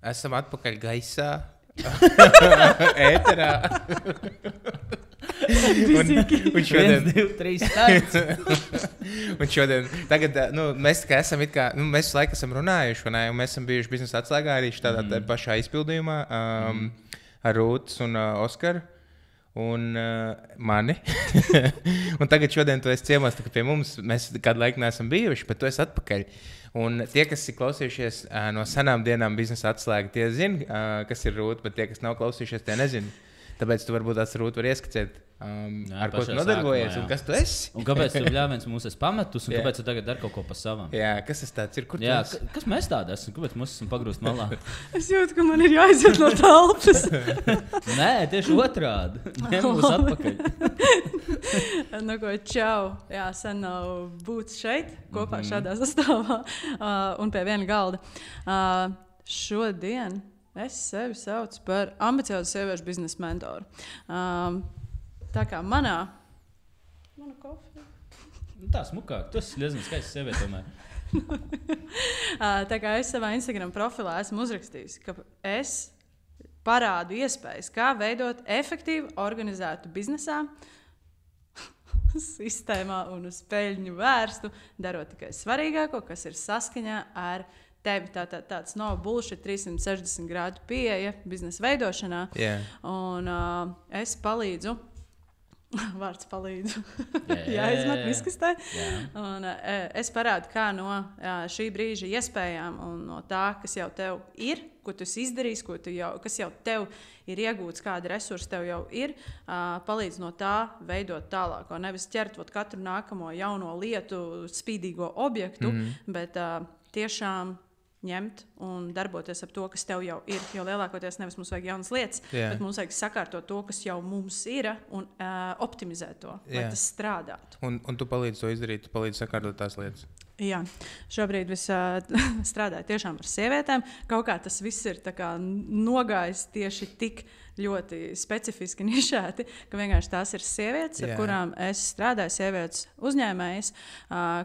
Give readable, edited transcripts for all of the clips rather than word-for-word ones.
Esam atpakaļ gaisā. Ēterā. un šodien... 1, 2, 3, starts. un šodien... Tagad, mēs kā esam it kā... mēs visu laiku esam runājuši, vai ne? Un mēs esam bijuši biznesa atslēgā arī tādā pašā izpildījumā ar Rūtas un Oskaru. Un mani. un tagad šodien tu esi ciemos pie mums. Mēs kādu laiku neesam bijuši, bet tu esi atpakaļ. Un tie, kas ir klausījušies no senām dienām biznesa atslēga, tie zina, kas ir Rūta, bet tie, kas nav klausījušies, tie nezina. Tāpēc tu varbūt tās Rūta var ieskicēt, ar ko tu nodarbojies un kas tu esi. Un kāpēc tu bļāviens mūs esi pametus un kāpēc tu tagad dari kaut ko pa savam? Jā, kas tas tāds ir? Kur jā, kas mēs tādi esam? Kāpēc mūs esam pagrūst malā? Es jūtu, ka man ir jāiziet no telpas. Nē, tieši otrādi. Ņem mūs atpakaļ. Čau. Jā, sen nav būt šeit kopā šādā sastāvā un pie viena galda. Šodien es sevi saucu par ambiciozu sieviešu biznesa mentoru. Tā kā mana kofija. Tā smukāk. Tu esi diezgan skaists sieviete tomēr. Tā kā es savā Instagram profilā esmu uzrakstījis, ka es parādu iespējas, kā veidot efektīvu, organizētu biznesā, sistēmā un uz peļņu vērstu, darot tikai svarīgāko, kas ir saskaņā ar tevi. Tāds nav bullshit 360 grādu pieeja biznesa veidošanā. Yeah. Un es palīdzu. Vārds palīdzu. Jāizmet viskastē. Un es parādu, kā no šī brīža iespējām un no tā, kas jau tev ir, ko tu esi izdarījis, kas jau tev ir iegūts, kādi resursi tev jau ir, palīdz no tā veidot tālāk. Nevis ķert katru nākamo jauno lietu, spīdīgo objektu, bet tiešām ņemt un darboties ar to, kas tev jau ir. Jo lielākoties nevis mums vajag jaunas lietas, bet mums vajag sakārtot to, kas jau mums ir, un optimizēt to, lai tas strādātu. Un tu palīdzi to izdarīt, tu palīdzi sakārtot tās lietas. Jā, šobrīd es strādāju tiešām ar sievietēm. Kaut kā tas viss ir nogājis tieši tik ļoti specifiski nišēti, ka vienkārši tās ir sievietes, ar kurām es strādāju, sievietes uzņēmējas,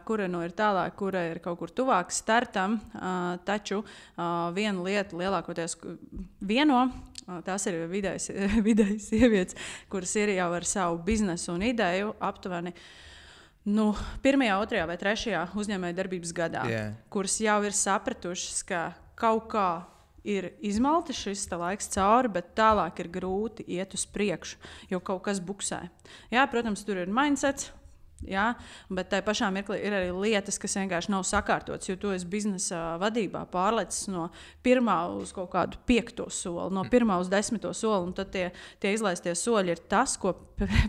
kura ir tālāk, kura ir kaut kur tuvāk startam, taču viena lieta lielākoties vieno, tās ir vidēji sievietes, kuras ir jau ar savu biznesu un ideju aptuveni 1., 2. vai 3. uzņēmēja darbības gadā, kuras jau ir sapratušas, ka kaut kā ir izmalti šis laiks cauri, bet tālāk ir grūti iet uz priekšu, jo kaut kas buksē. Jā, protams, tur ir mindsets, jā, bet tai pašā mirklī ir arī lietas, kas vienkārši nav sakārtotas, jo tu esi biznesa vadībā pārlecis no 1. uz kaut kādu 5. soli, no 1. uz 10. soli, un tad tie izlaistie soļi ir tas, ko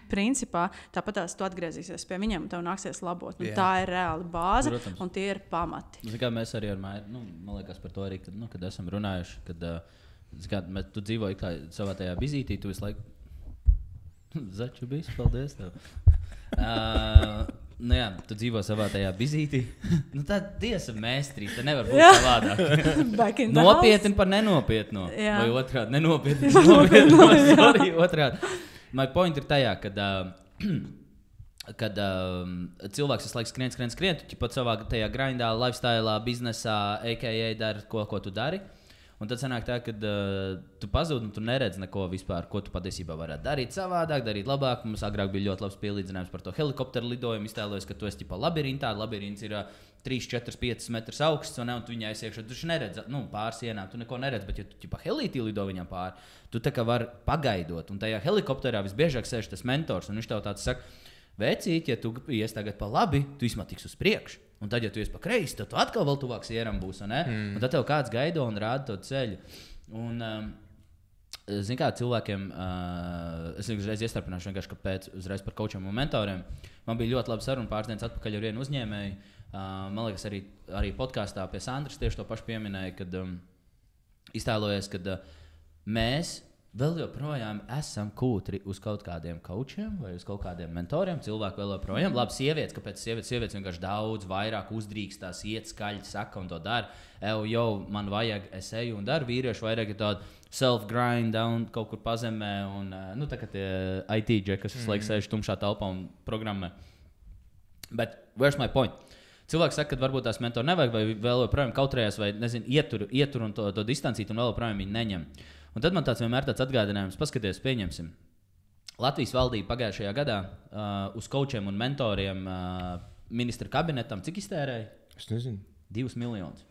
principā tāpatās tu atgriezīsies pie viņiem, un tev nāksies labot. Tā ir reāla bāze, protams. Un tie ir pamati. Kā mēs arī ar Mairu, man liekas par to arī, kad esam runājuši, kad tu dzīvoji kā savā tajā bizītī, tu visu laiku Začu bijis, paldies tev. Jā, tu dzīvo savā tajā bizītī. Tā tiesa mēstrī, tā nevar būt savādāk. Nopietni par nenopietno. Jā. Vai otrādi, nenopietni par nopietno. Sorry, otrādi. My point ir tajā, kad cilvēks visu laiku skrien, tu pat savā tajā grindā, lifestylā, biznesā, a.k.a. dari, ko tu dari. Un tad sanāk tā, ka tu pazūd un tu neredz neko vispār, ko tu patiesībā varētu darīt savādāk, darīt labāk. Mums agrāk bija ļoti labs pielīdzinājums par to helikopteru lidojumu. Iztēlojies, ka tu esi ķipa labirintā. Labirins ir 3, 4, 5 metrus augsts, un tu viņā esi iekšā. Tu neredz, pār sienām, tu neko neredz, bet ja tu ķipa helītī lido viņam pāri, tu tā kā vari pagaidot. Un tajā helikopterā visbiežāk sēž tas mentors, un viņš tev tāds saka, vecīt, ja tu ies tagad pa labi, tu vismaz tiks uz priekšu. Un tad, ja tu ies pa kreisi, tad tu atkal vēl tuvāk sieram būs, un tad tev kāds gaido un rāda to ceļu. Un, zin kā, cilvēkiem, es uzreiz iestarpināšu vienkārši, kāpēc uzreiz par coachiem un mentoriem. Man bija ļoti laba saruna pāris dienas atpakaļ ar vienu uzņēmēju. Man liekas, arī podkāstā pie Sandras tieši to pašu pieminēja, kad iztēlojies, kad mēs vēl joprojām esam kūtri uz kaut kādiem coachiem vai uz kaut kādiem mentoriem. Cilvēki vēl joprojām. Labi, sievietes, kāpēc sievietes vienkārši daudz vairāk uzdrīkstās, iet skaļi, saka un to dara. Man vajag, es eju un daru. Vīrieši vairāk ir tādi self-grind down kaut kur pazemē. Un, tā kā tie IT džeki, kas visu laiku sēž tumšā telpā un programmē. Bet where's my point? Cilvēks saka, ka varbūt tās mentori nevajag, vai vēl joprojām kautrējās, vai nezinu, ietur un to distancīt, un vēl joprojām viņi neņem. Un tad man vienmēr tāds atgādinājums, paskaties, pieņemsim. Latvijas valdība pagājušajā gadā uz coachiem un mentoriem ministra kabinetam cik iztērēja? Es nezinu. 2 miljonus.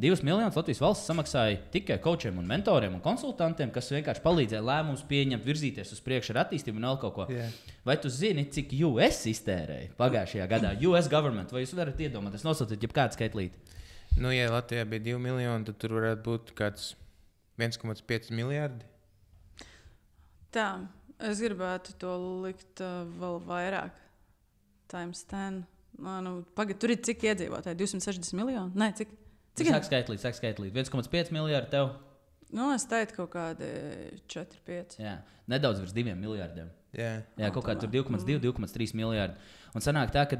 2 miljonus Latvijas valsts samaksāja tikai coachiem un mentoriem un konsultantiem, kas vienkārši palīdzēja lēmumus pieņemt, virzīties uz priekšu ar attīstību un vēl kaut ko. Yeah. Vai tu zini, cik US iztērēja pagājušajā gadā? US government, vai jūs varat iedomāties, nosauciet jebkādu skaitlīti? Nu, ja Latvijā bija 2 miljoni, tad tur varētu būt kāds 1,5 miljardi. Tā, es gribētu to likt vēl vairāk. Times 10. Pagad, tur ir cik iedzīvotāji? 260 miljoni? Nē, cik? Sāk skaitlīt. 1,5 miljardi tev? Es teiktu kaut kādi 4-5. Jā, nedaudz virs 2 miljardiem. Yeah. Jā, kaut kā tur 2,2, 2,3 miljardi. Un sanāk tā, ka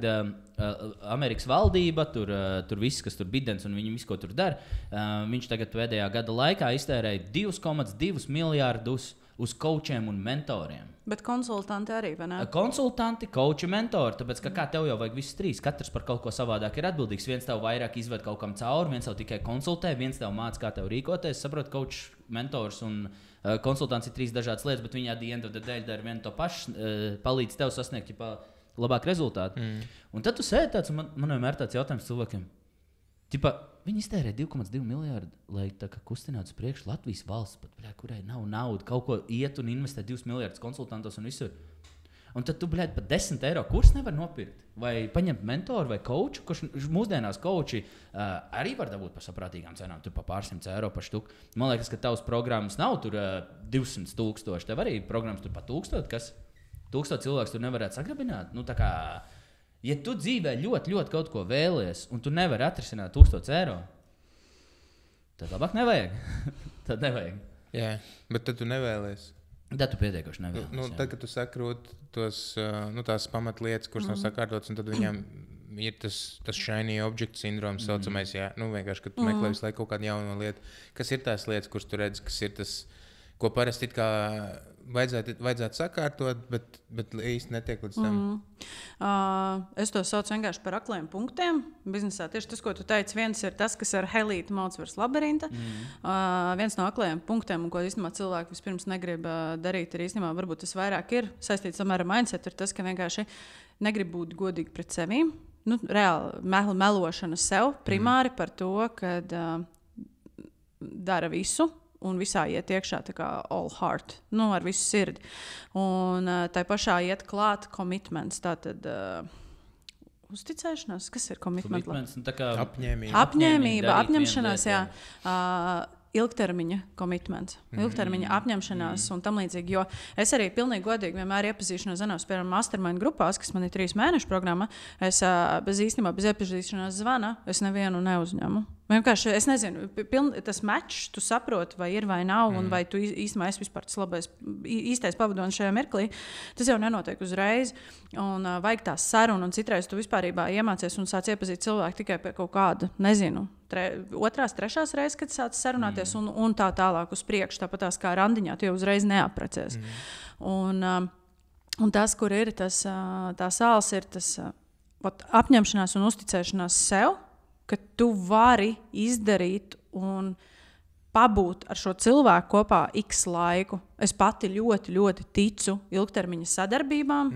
Amerikas valdība, tur viss, kas tur Bidens un viņi visu, ko tur dara, viņš tagad pēdējā gada laikā iztērēja 2,2 miljardus uz coachiem un mentoriem. Bet konsultanti arī, vai ne? Konsultanti, coachi, mentori, tāpēc, ka kā tev jau vajag visus trīs, katrs par kaut ko savādāk ir atbildīgs. Viens tev vairāk izved kaut kam cauri, viens tev tikai konsultē, viens tev māca, kā tev rīkoties. Saprot, coach, mentors un konsultants ir 3 dažādas lietas, bet viņi at the end of the day dara vienu to pašu, palīdz tev sasniegt labāku rezultātu. Un tad tu sēdi tāds, un man vienmēr tāds jautājums cilvēkiem. Viņi iztērē 2,2 miljardu, lai kustinātu uz priekšu Latvijas valsts, kurai nav nauda, kaut ko iet un investē 2 miljardus konsultantos un visur. Un tad tu, par 10 eiro kursu nevar nopirkt. Vai paņemt mentoru vai coachu, kurš mūsdienās coachi arī var dabūt par saprātīgām cenām, tur pa pāris simts eiro par štuku. Man liekas, ka tavs programmas nav tur 200 000, tev arī programmas tur pa 1000, kas 1000 cilvēks tur nevarētu sagrabināt. Ja tu dzīvē ļoti, ļoti kaut ko vēlies, un tu nevari atrisināt 1000 eiro, tad labāk nevajag. Tad nevajag. Jā, bet tad tu nevēlies. Tad tu pietiekoši nevēlies. Tad, kad tu sakrūt tās pamatlietas, kuras nav sakārtotas, un tad viņam ir tas shiny object sindroms, saucamais, jā, vienkārši, kad tu meklē visu laiku kaut kādu jaunu lietu. Kas ir tās lietas, kuras tu redzi, kas ir tas, ko parasti it kā vajadzētu sakārtot, bet īsti netiek līdz tam. Es to saucu vienkārši par akliem punktiem. Biznesā tieši tas, ko tu teici, viens ir tas, kas ar helīti mauc virs labirinta. Viens no akliem punktiem, ko īstenībā cilvēki vispirms negrib darīt, ir īstenībā varbūt tas vairāk ir saistīts ar mindset, ir tas, ka vienkārši negrib būt godīgi pret sevi. Reāli melošana sev primāri par to, ka dara visu. Un visā iet iekšā tā kā all heart, ar visu sirdi. Un tai pašā iet klāt commitments, tātad uzticēšanās. Kas ir commitments? Apņēmība, apņemšanās, jā. Ilgtermiņa komitments, ilgtermiņa apņemšanās un tam līdzīgi. Jo es arī pilnīgi godīgi vienmēr iepazīšanos piemēram mastermind grupās, kas man ir 3 mēnešu programma. Es bez iepazīšanās zvana, es nevienu neuzņemu. Vienkārši es nezinu, tas matčs, tu saproti, vai ir vai nav, un vai tu īstenībā esi vispār tas labais, īstais pavadonis šajā mirklī. Tas jau nenotiek uzreiz, un vajag tās sarunas, un citreiz tu vispārībā iemācies un sāc iepazīt cilvēku tikai pie kaut kāda, nezinu, 2., 3. reizes, kad sāc sarunāties, un tā tālāk uz priekšu, tāpat tās kā randiņā, tu jau uzreiz neaprecies. Un tas, kur ir tā sāls, ir tas apņemšanās un uzticēšanās sev, ka tu vari izdarīt un pabūt ar šo cilvēku kopā x laiku. Es pati ļoti, ļoti ticu ilgtermiņa sadarbībām,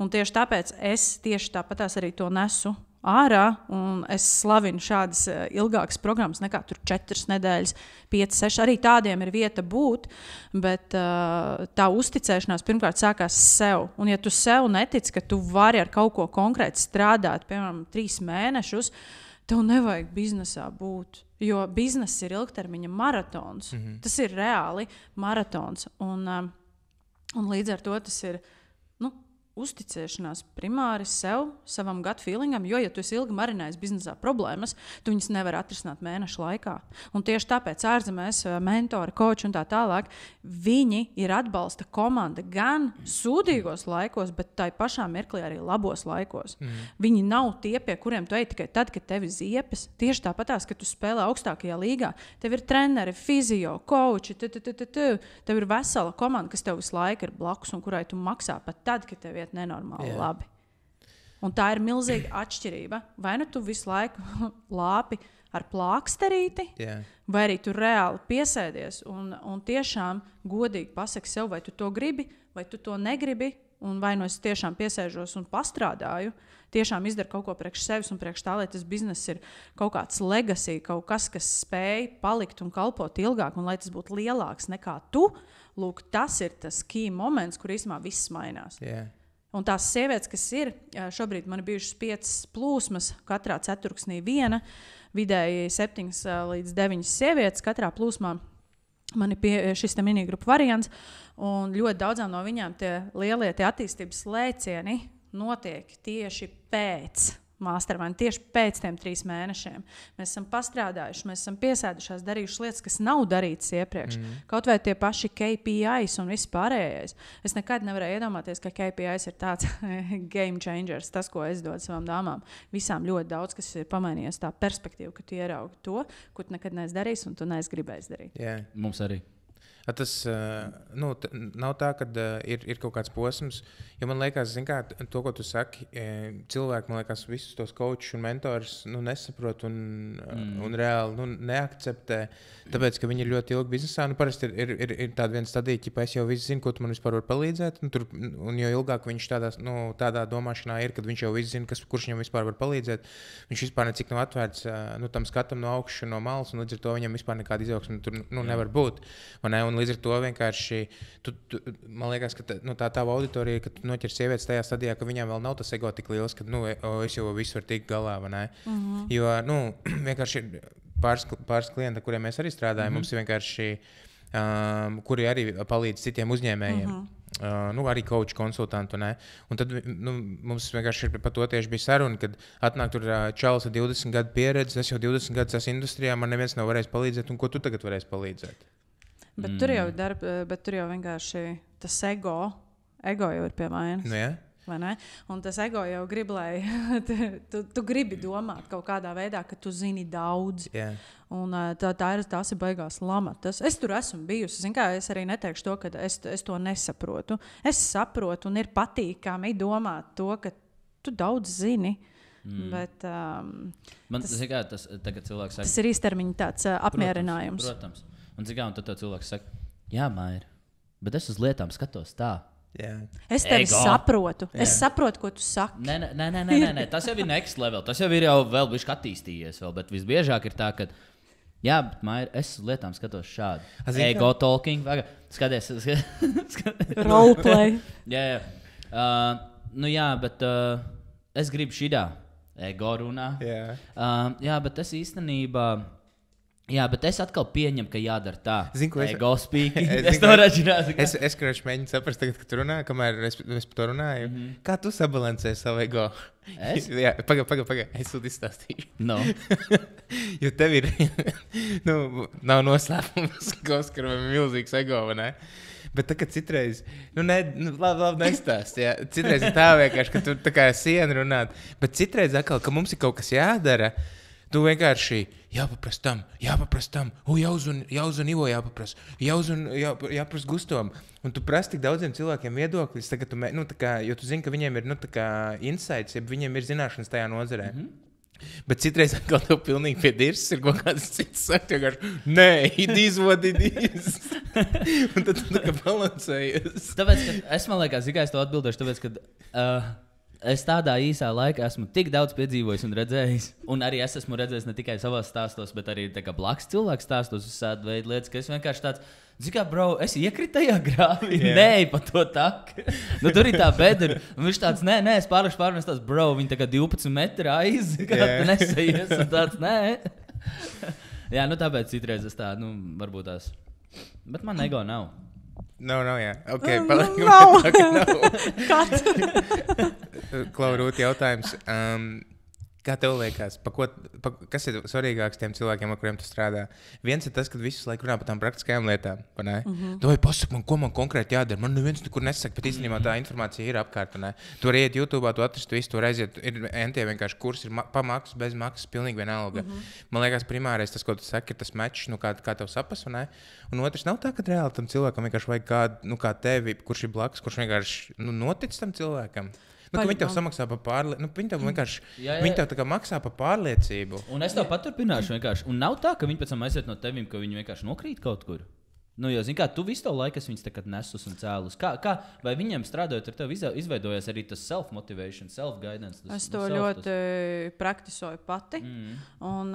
un tieši tāpēc es tieši tāpatās arī to nesu ārā, un es slavinu šādas ilgākas programmas nekā 4 nedēļas, 5, 6. Arī tādiem ir vieta būt, bet tā uzticēšanās pirmkārt sākās sev. Un ja tu sev netici, ka tu vari ar kaut ko konkrēti strādāt, piemēram, 3 mēnešus, tev nevajag biznesā būt, jo bizness ir ilgtermiņa maratons. Tas ir reāli maratons. Un līdz ar to tas ir uzticēšanās primāri sev, savam gut feelingam, jo, ja tu esi ilgi marinējis biznesā problēmas, tu viņas nevar atrisināt mēnešu laikā. Un tieši tāpēc ārzemēs mentori, coachi un tā tālāk, viņi ir atbalsta komanda gan sūdīgos laikos, bet tai pašā mirklī arī labos laikos. Viņi nav tie, pie kuriem tu ej tikai tad, kad tevi ziepes. Tieši tāpatās, kad tu spēlē augstākajā līgā, tev ir treneri, fizio, coachi, tev ir vesela komanda, kas tev visu laiku ir blakus un kurai tu maksā pat tad, kad tev iet nenormāli labi. Un tā ir milzīga atšķirība. Vai nu tu visu laiku lāpi ar plāksterīti, vai arī tu reāli piesēdies un tiešām godīgi pasaki sev, vai tu to gribi, vai tu to negribi, un vai nu es tiešām piesēžos un pastrādāju, tiešām izdaru kaut ko priekš sevis un priekš tā, lai tas bizness ir kaut kāds legacy, kaut kas, kas spēj palikt un kalpot ilgāk, un lai tas būtu lielāks nekā tu. Lūk, tas ir tas key moments, kur īstenībā viss mainās. Un tās sievietes, kas ir, šobrīd man ir bijušas 5 plūsmas, katrā ceturksnī viena, vidēji 7 līdz 9 sievietes katrā plūsmā. Man ir šis minigrupu variants, un ļoti daudzām no viņām tie lielie attīstības lēcieni notiek tieši pēc mastermind, tieši pēc tiem 3 mēnešiem. Mēs esam pastrādājuši, mēs esam piesēdušās, darījuši lietas, kas nav darītas iepriekš. Kaut vai tie paši KPIs un viss pārējais. Es nekad nevarēju iedomāties, ka KPIs ir tāds game changers, tas, ko es dodu savām dāmām. Visām ļoti daudz, kas ir pamainījies tā perspektīva, ka tu ieraugi to, ko tu nekad neesi darījis un tu neesi gribējis darīt. Mums arī. Tas nav tā, ka ir kaut kāds posms, jo man liekas, kā, to, ko tu saki, cilvēki, man liekas, visus tos coachus un mentors nesaprot un reāli neakceptē, tāpēc, ka viņi ir ļoti ilgi biznesā. Parasti ir tāda viena stadija, ka es jau visu zinu, ko tu man vispār vari palīdzēt, un jo ilgāk viņš tādā domāšanā ir, kad viņš jau visu zina, kurš viņam vispār var palīdzēt, viņš vispār necik nav atvērts tam skatam no augšas, no malas, un līdz ar to viņam vispār nekāda izaugsme tur nevar būt. Un līdz ar to vienkārši, man liekas, ka tā tava auditorija, ka tu noķer sievietes tajā stadijā, ka viņām vēl nav tas ego tik liels, ka es jau visu varu tikt galā, vai ne? Jo, vienkārši ir pāris klienti, kuriem mēs arī strādājam, mums ir vienkārši, kuri arī palīdz citiem uzņēmējiem. Arī coach konsultantu. Ne? Un tad mums vienkārši par to tieši bija saruna, kad atnāk tur čalis ar 20 gadu pieredzi, es jau 20 gadus esmu industrijā, man neviens nav varējis palīdzēt, un ko tu tagad varēsi palīdzēt? Bet tur jau vienkārši tas ego jau ir pie vainas. Un tas ego jau grib, lai tu gribi domāt kaut kādā veidā, ka tu zini daudz. Un tās ir baigās lamatas. Es tur esmu bijusi. Es arī neteikšu to, ka es to nesaprotu. Es saprotu un ir patīkami domāt to, ka tu daudz zini. Bet, tas tagad cilvēks saka, tas ir īstermiņa tāds apmierinājums. Protams. Un tad cilvēks saka, jā, Maira, bet es uz lietām skatos tā. Es tevi saprotu. Es saprotu, ko tu saki. Nē, tas jau ir next level. Tas jau ir vēl bišķi attīstījies. Bet visbiežāk ir tā, ka, jā, bet Maira, es uz lietām skatos šādi. Ego talking. Skaties. Roleplay. Jā. Bet es gribu šidā. Ego runā. Jā, bet es īstenībā... Jā, bet es atkal pieņemu, ka jādara tā. Zinu, ego speaking. Es to redzu. Es mēģinu saprast, tagad, kad tu runā, kamēr es par to runāju. Kā tu sabalansē savu ego? Es? Jā, pagaid. Es to izstāstīšu. No. Jo tev ir, nav noslēpums, ka Oskaram ir milzīgs ego, vai ne? Bet tā, ka citreiz, labi nestāst, jā. Citreiz ir tā vienkārši, ka tu tā kā siena runāt. Bet citreiz atkal, ka mums ir kaut kas jādara, tu vienkārši jāpaprast tam, jāuzun Ivo jāpaprast, jāprast Gustavam. Un tu prasi tik daudziem cilvēkiem viedokļus, jo tu zini, ka viņiem ir insights, ja viņiem ir zināšanas tajā nozarē. Bet citreiz atkal tev pilnīgi pie dirzas ir kaut kāds cits saka, vienkārši, nē, it is what it is. Un tad tu tā kā balansējies. Tāpēc, ka es man liekas, es to atbildēšu, tāpēc, ka... Es tādā īsā laikā esmu tik daudz piedzīvojis un redzējis. Un arī es esmu redzējis ne tikai savās stāstos, bet arī blakus cilvēku stāstos, visādi veidi lietas, ka es vienkārši tāds, zini, bro, es iekritu tajā grāvī. Nē, pa to tak. Tur ir tā bedra. Un viņš tāds, nē, es pārlieku, es tāds, bro, viņi tā kā 12 metri aiz, kā nesaies. Un tāds, nē. Jā, tāpēc citreiz es tā, varbūt tās. Bet man ego nav. Nav, jā. Ok, Klau, Rūti, jautājums. Kā tev liekas, kas ir svarīgāks tiem cilvēkiem, ar kuriem tu strādā? Viens ir tas, ka visus laiku runā par tām praktiskajām lietām. Tu vai pasaki man, ko man konkrēti jādara. Man neviens nekur nesaka, bet īstenībā tā informācija ir apkārt. Tu vari iet YouTube, tu atrast visu, tu aiziet. Ir NT vienkārši kurs, ir pamaksas, bez maksas, pilnīgi vienalga. Man liekas, primārais tas, ko tu saki, ir tas mečs, kā tev sapas. Un otrs nav tā, ka reāli tam cilvēkam vienkārši vajag kā tevi, kurš ir blakus, kurš vienkārši notic tam cilvēkam. Viņi tev samaksā par pārliecību. Viņi tev vienkārši viņi tev tā kā maksā par pārliecību. Un es tev paturpināšu vienkārši. Un nav tā, ka viņi pēc tam aiziet no tevīm, ka viņi vienkārši nokrīt kaut kur. Jo, zini, kā tu visu to laiku viņus nesus un cēlus. Vai viņiem strādājot ar tevi izveidojās arī tas self-motivation, self-guidance? Es to ļoti praktisoju pati. Un,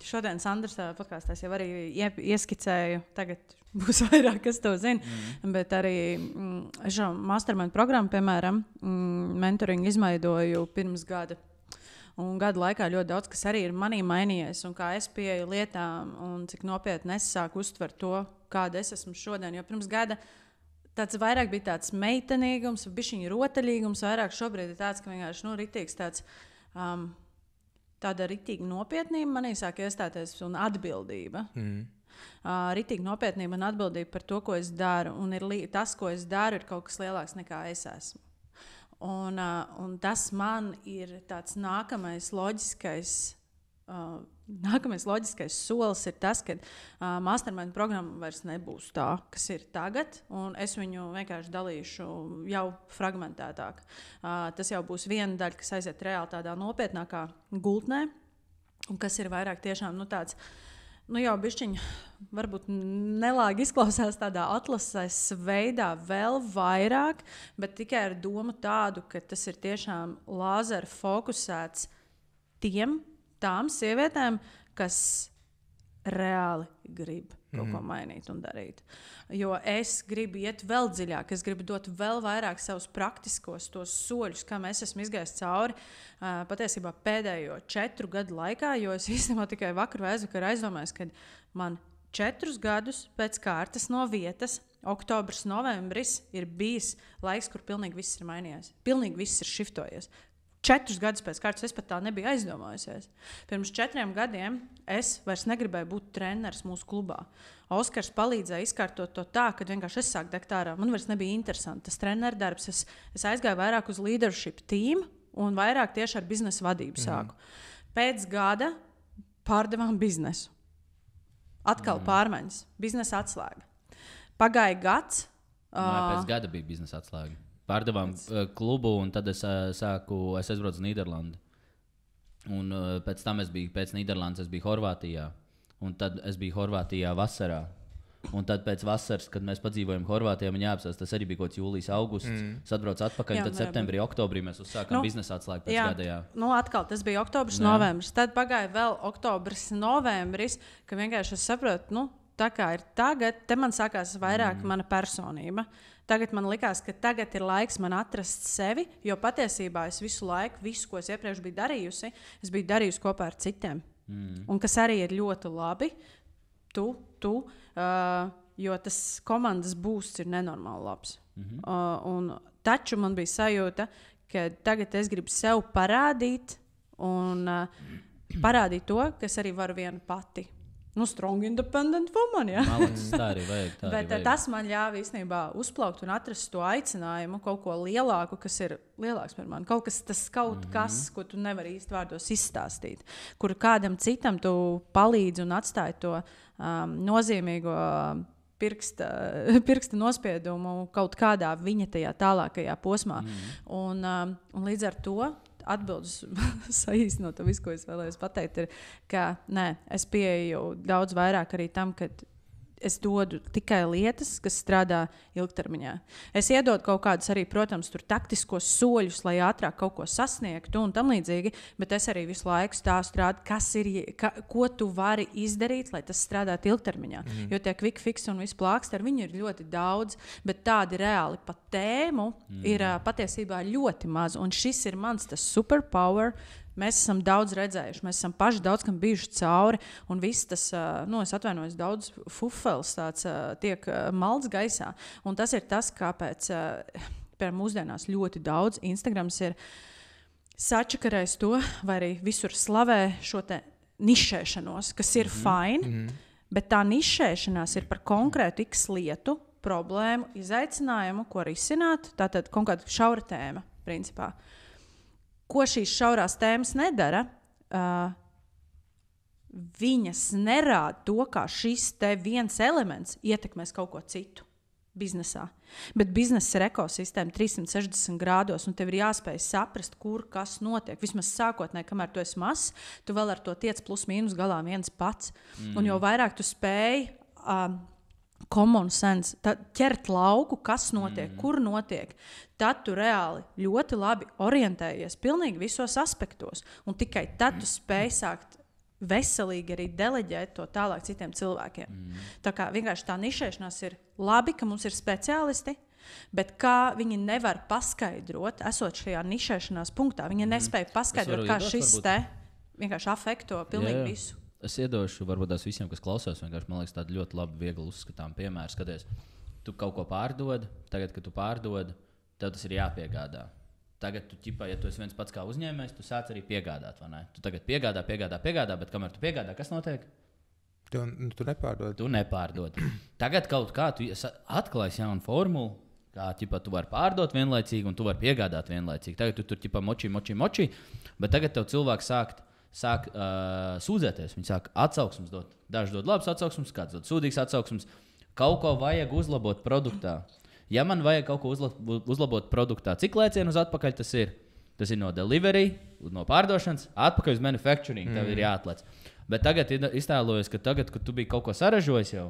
šodien Sandrs podkāstā jau arī ieskicēju, tagad būs vairāk, kas to zina, bet arī mastermind programmu, piemēram, mentoringu izveidoju pirms gada. Un gadu laikā ļoti daudz, kas arī ir manī mainījies, un kā es pieeju lietām, un cik nopietni es sāku uztvert to, kāda es esmu šodien. Jo pirms gada tāds vairāk bija tāds meitenīgums, bišķiņa rotaļīgums, vairāk šobrīd ir tāds, ka vienkārši ritīgs tāds, tāda ritīga nopietnība manī sāk iestāties un atbildība. Ritīga nopietnība un atbildība par to, ko es daru, un tas, ko es daru, ir kaut kas lielāks nekā es esmu. Un tas man ir tāds nākamais loģiskais solis, ir tas, ka mastermind programma vairs nebūs tā, kas ir tagad, un es viņu vienkārši dalīšu jau fragmentētāk. Tas jau būs viena daļa, kas aiziet reāli tādā nopietnākā gultnē, un kas ir vairāk tiešām tāds. Jau bišķiņi varbūt nelāgi izklausās tādā atlases veidā vēl vairāk, bet tikai ar domu tādu, ka tas ir tiešām lāzera fokusēts tām sievietēm, kas reāli grib kaut ko mainīt un darīt. Jo es gribu iet vēl dziļāk, es gribu dot vēl vairāk savus praktiskos tos soļus, kā es esmu izgājis cauri patiesībā pēdējo 4 gadu laikā, jo es īstenībā tikai vakar vai aizvakar aizdomājos, ka man 4 gadus pēc kārtas no vietas, oktobrs, novembris ir bijis laiks, kur pilnīgi viss ir mainījies. Pilnīgi viss ir šiftojies. 4 gadus pēc kārtas es pat tā nebiju aizdomājusies. Pirms 4 gadiem es vairs negribēju būt treneris mūsu klubā. Oskars palīdzēja izkārtot to tā, ka vienkārši es sāku degt ārā. Man vairs nebija interesanti tas treneru darbs. Es aizgāju vairāk uz leadership team un vairāk tieši ar biznesa vadību sāku. Pēc gada pārdevām biznesu. Atkal pārmaiņas. Biznesa atslēga. Pagāja gads. Pēc gada bija biznesa atslēga. Pārdevām klubu, un tad es aizbraucu uz Nīderlandi. Un pēc tam pēc Nīderlandes es biju Horvātijā. Un tad es biju Horvātijā vasarā. Un tad pēc vasaras, kad mēs padzīvojam Horvātijā, man jāapstāsta, tas arī bija kaut kāds jūlijas, augusts. Es atbraucu atpakaļ, un tad septembrī, oktobrī mēs uzsākām biznesa atslēgu pēc gada. Atkal tas bija oktobris, novembris. Tad pagāja vēl oktobris, novembris, ka vienkārši es saprotu, tā kā ir tagad, te man sākās vairāk mana personība. Tagad man likās, ka tagad ir laiks man atrast sevi, jo patiesībā es visu laiku, ko es iepriekš biju darījusi, es biju darījusi kopā ar citiem. Un kas arī ir ļoti labi, jo tas komandas boosts ir nenormāli labs. Taču man bija sajūta, ka tagad es gribu sev parādīt un parādīt to, ka es arī varu viena pati. Strong independent woman, ja? Malacis, tā arī vajag. Bet tas man ļāva īstenībā uzplaukt un atrast to aicinājumu, kaut ko lielāku, kas ir lielāks par mani. Kaut kas, ko tu nevari īsti vārdos izstāstīt. Kur kādam citam tu palīdzi un atstāji to nozīmīgo pirksta nospiedumu kaut kādā viņa tajā tālākajā posmā. Un līdz ar to atbildes saīsinot to visu, ko es vēlējos pateikt, ir, ka es pieeju daudz vairāk arī tam, ka es dodu tikai lietas, kas strādā ilgtermiņā. Es iedodu kaut kādus arī, protams, taktiskos soļus, lai ātrāk kaut ko sasniegtu un tam līdzīgi, bet es arī visu laiku stāstu, ko tu vari izdarīt, lai tas strādātu ilgtermiņā. Jo tie quick fix un viss plākst ar viņu ir ļoti daudz, bet tādi reāli pa tēmu ir patiesībā ļoti maz. Un šis ir mans tas superpower. Mēs esam daudz redzējuši, mēs esam paši daudz kam bijuši cauri, un viss tas, es atvainojos, daudz fufels tāds tiek malts gaisā. Un tas ir tas, kāpēc, piemēram, mūsdienās ļoti daudz Instagrams ir sačakarējis to, vai arī visur slavē šo te nišēšanos, kas ir fine, bet tā nišēšanās ir par konkrētu X lietu, problēmu, izaicinājumu, ko risināt, tātad kaut kāda šaura tēma, principā. Ko šīs šaurās tēmas nedara, viņas nerāda to, kā šis te viens elements ietekmēs kaut ko citu. biznesā. Bet biznesa ir ekosistēma 360 grādos, un tev ir jāspēj saprast, kur kas notiek. Vismaz sākotnēji, kamēr tu esi mazs, tu vēl ar to tiec plus mīnus galā viens pats. Un jo vairāk tu spēj common sense, ķert lauku, kas notiek, kur notiek, tad tu reāli ļoti labi orientējies pilnīgi visos aspektos. Un tikai tad tu spēj sākt veselīgi arī deleģēt to tālāk citiem cilvēkiem. Tā kā vienkārši tā nišēšanās ir labi, ka mums ir speciālisti, bet kā viņi nevar paskaidrot, esot šajā nišēšanās punktā, viņi nespēja paskaidrot, kā šis te vienkārši afekto pilnīgi visu. Es iedošu varbūt tās visiem, kas klausās, vienkārši man liekas tādu ļoti labi, viegli uzskatām piemēru. Skaties, tu kaut ko pārdod, tagad, kad tu pārdod, tev tas ir jāpiegādā. Tagad, ja tu esi viens pats kā uzņēmējs, tu sāc arī piegādāt, vai ne? Tu tagad piegādā, bet kamēr tu piegādā, kas notiek? Tu nepārdod. Tu nepārdod. Tagad kaut kā tu atklāsi jaunu formulu, kā tu vari pārdot vienlaicīgi un tu vari piegādāt vienlaicīgi. Tagad tu tur moči, bet tagad tev cilvēks sāk sūdzēties. Viņi sāk atsauksmes dot. Daži dod labas atsauksmes, kāds dod sūdīgas atsauksmes. Kaut ko vajag uzlabot produktā. Ja man vajag kaut ko uzlabot produktā, cik lēcienu uz atpakaļ tas ir? Tas ir no delivery, no pārdošanas, atpakaļ uz manufacturing. Tev ir jāatlec. Bet tagad iztēlojies, ka tagad, kad tu biji kaut ko saražojis jau,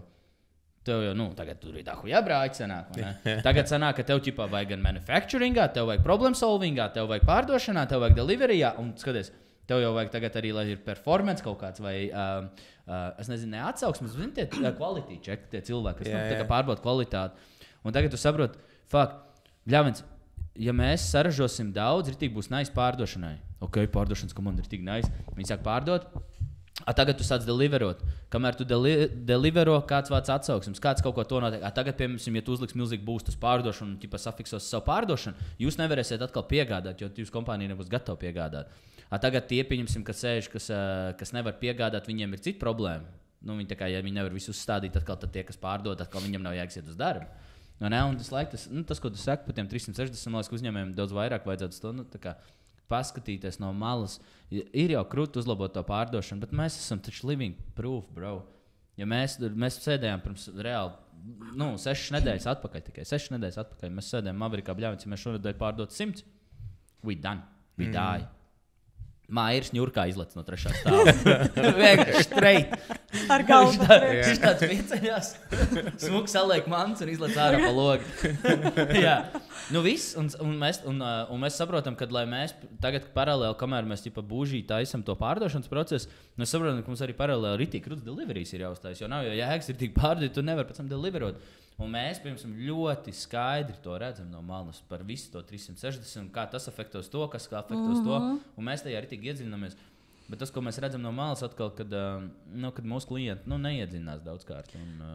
tev jau, tagad tur ir dahu jābrāķi sanāk. Tagad sanāk, ka tev ķipā vajag gan manufacturingā, tev vajag problem solvingā, tev vajag pārdošanā, tev vajag deliveryā. Un skaties, tev jau vajag tagad arī, lai ir performance kaut kāds vai, es nezinu, ne atsauksmes, bet tie quality check, tie cilvēki, kas pārbauda kvalitāti. Un tagad tu saproti, bļāvens, ja mēs saražosim daudz, ritīgi būs nice pārdošanai. Ok, pārdošanas komanda ir tik nice. Viņi sāk pārdot. Tagad tu sāc deliverot. Kamēr tu delivero, kāds vāc atsauksmes, kāds kaut ko to notiek. Tagad, piemēram, ja tu uzliks milzīgi būstu uz pārdošanu un safiksos savu pārdošanu, jūs nevarēsiet atkal piegādāt, jo jūsu kompānija nebūs gatava piegādāt. Tagad tie pieņemsim, ka sēž, kas nevar piegādāt, viņiem ir cita problēma. Viņi tā kā, ja viņi nevar visu uzstādīt, atkal tad tie, kas pārdod, atkal viņiem nav jāiet uz darbu. Un tas, ko tu saki par tiem 360, man liekas, ka uzņēmējiem daudz vairāk vajadzētu to paskatīties no malas. Ir jau krūti uzlabot to pārdošanu, bet mēs esam taču living proof, bro. Ja mēs sēdējām pirms reāli 6 nedēļas atpakaļ, tikai 6 nedēļas atpakaļ, mēs sēdējām Amerikā, bļāviens, ja mēs šonedēļ pārdot 100, we done, we die. Māja ir šņurkā izlec no 3. stāva. Vienkārši straight. Ar galvu. Viņš tāds pieceļās, smuki saliek mans un izlec ārā pa logu. Jā. Viss, un mēs saprotam, ka lai mēs tagad paralēli, kamēr mēs būžī taisam to pārdošanas procesu, mēs saprotam, ka mums arī paralēli ritīgi krūts deliverijas ir jāuztais, jo nav jau jēgas ir tik pārdot, tu nevar pēc tam deliverot. Un mēs, piemēram, ļoti skaidri to redzam no malas par visu to 360, kā tas afektos to, kas afektos to, un mēs tajā ritīgi iedziļināmies. Bet tas, ko mēs redzam no malas, atkal, kad mūsu klienti neiedziļinās daudzkārt.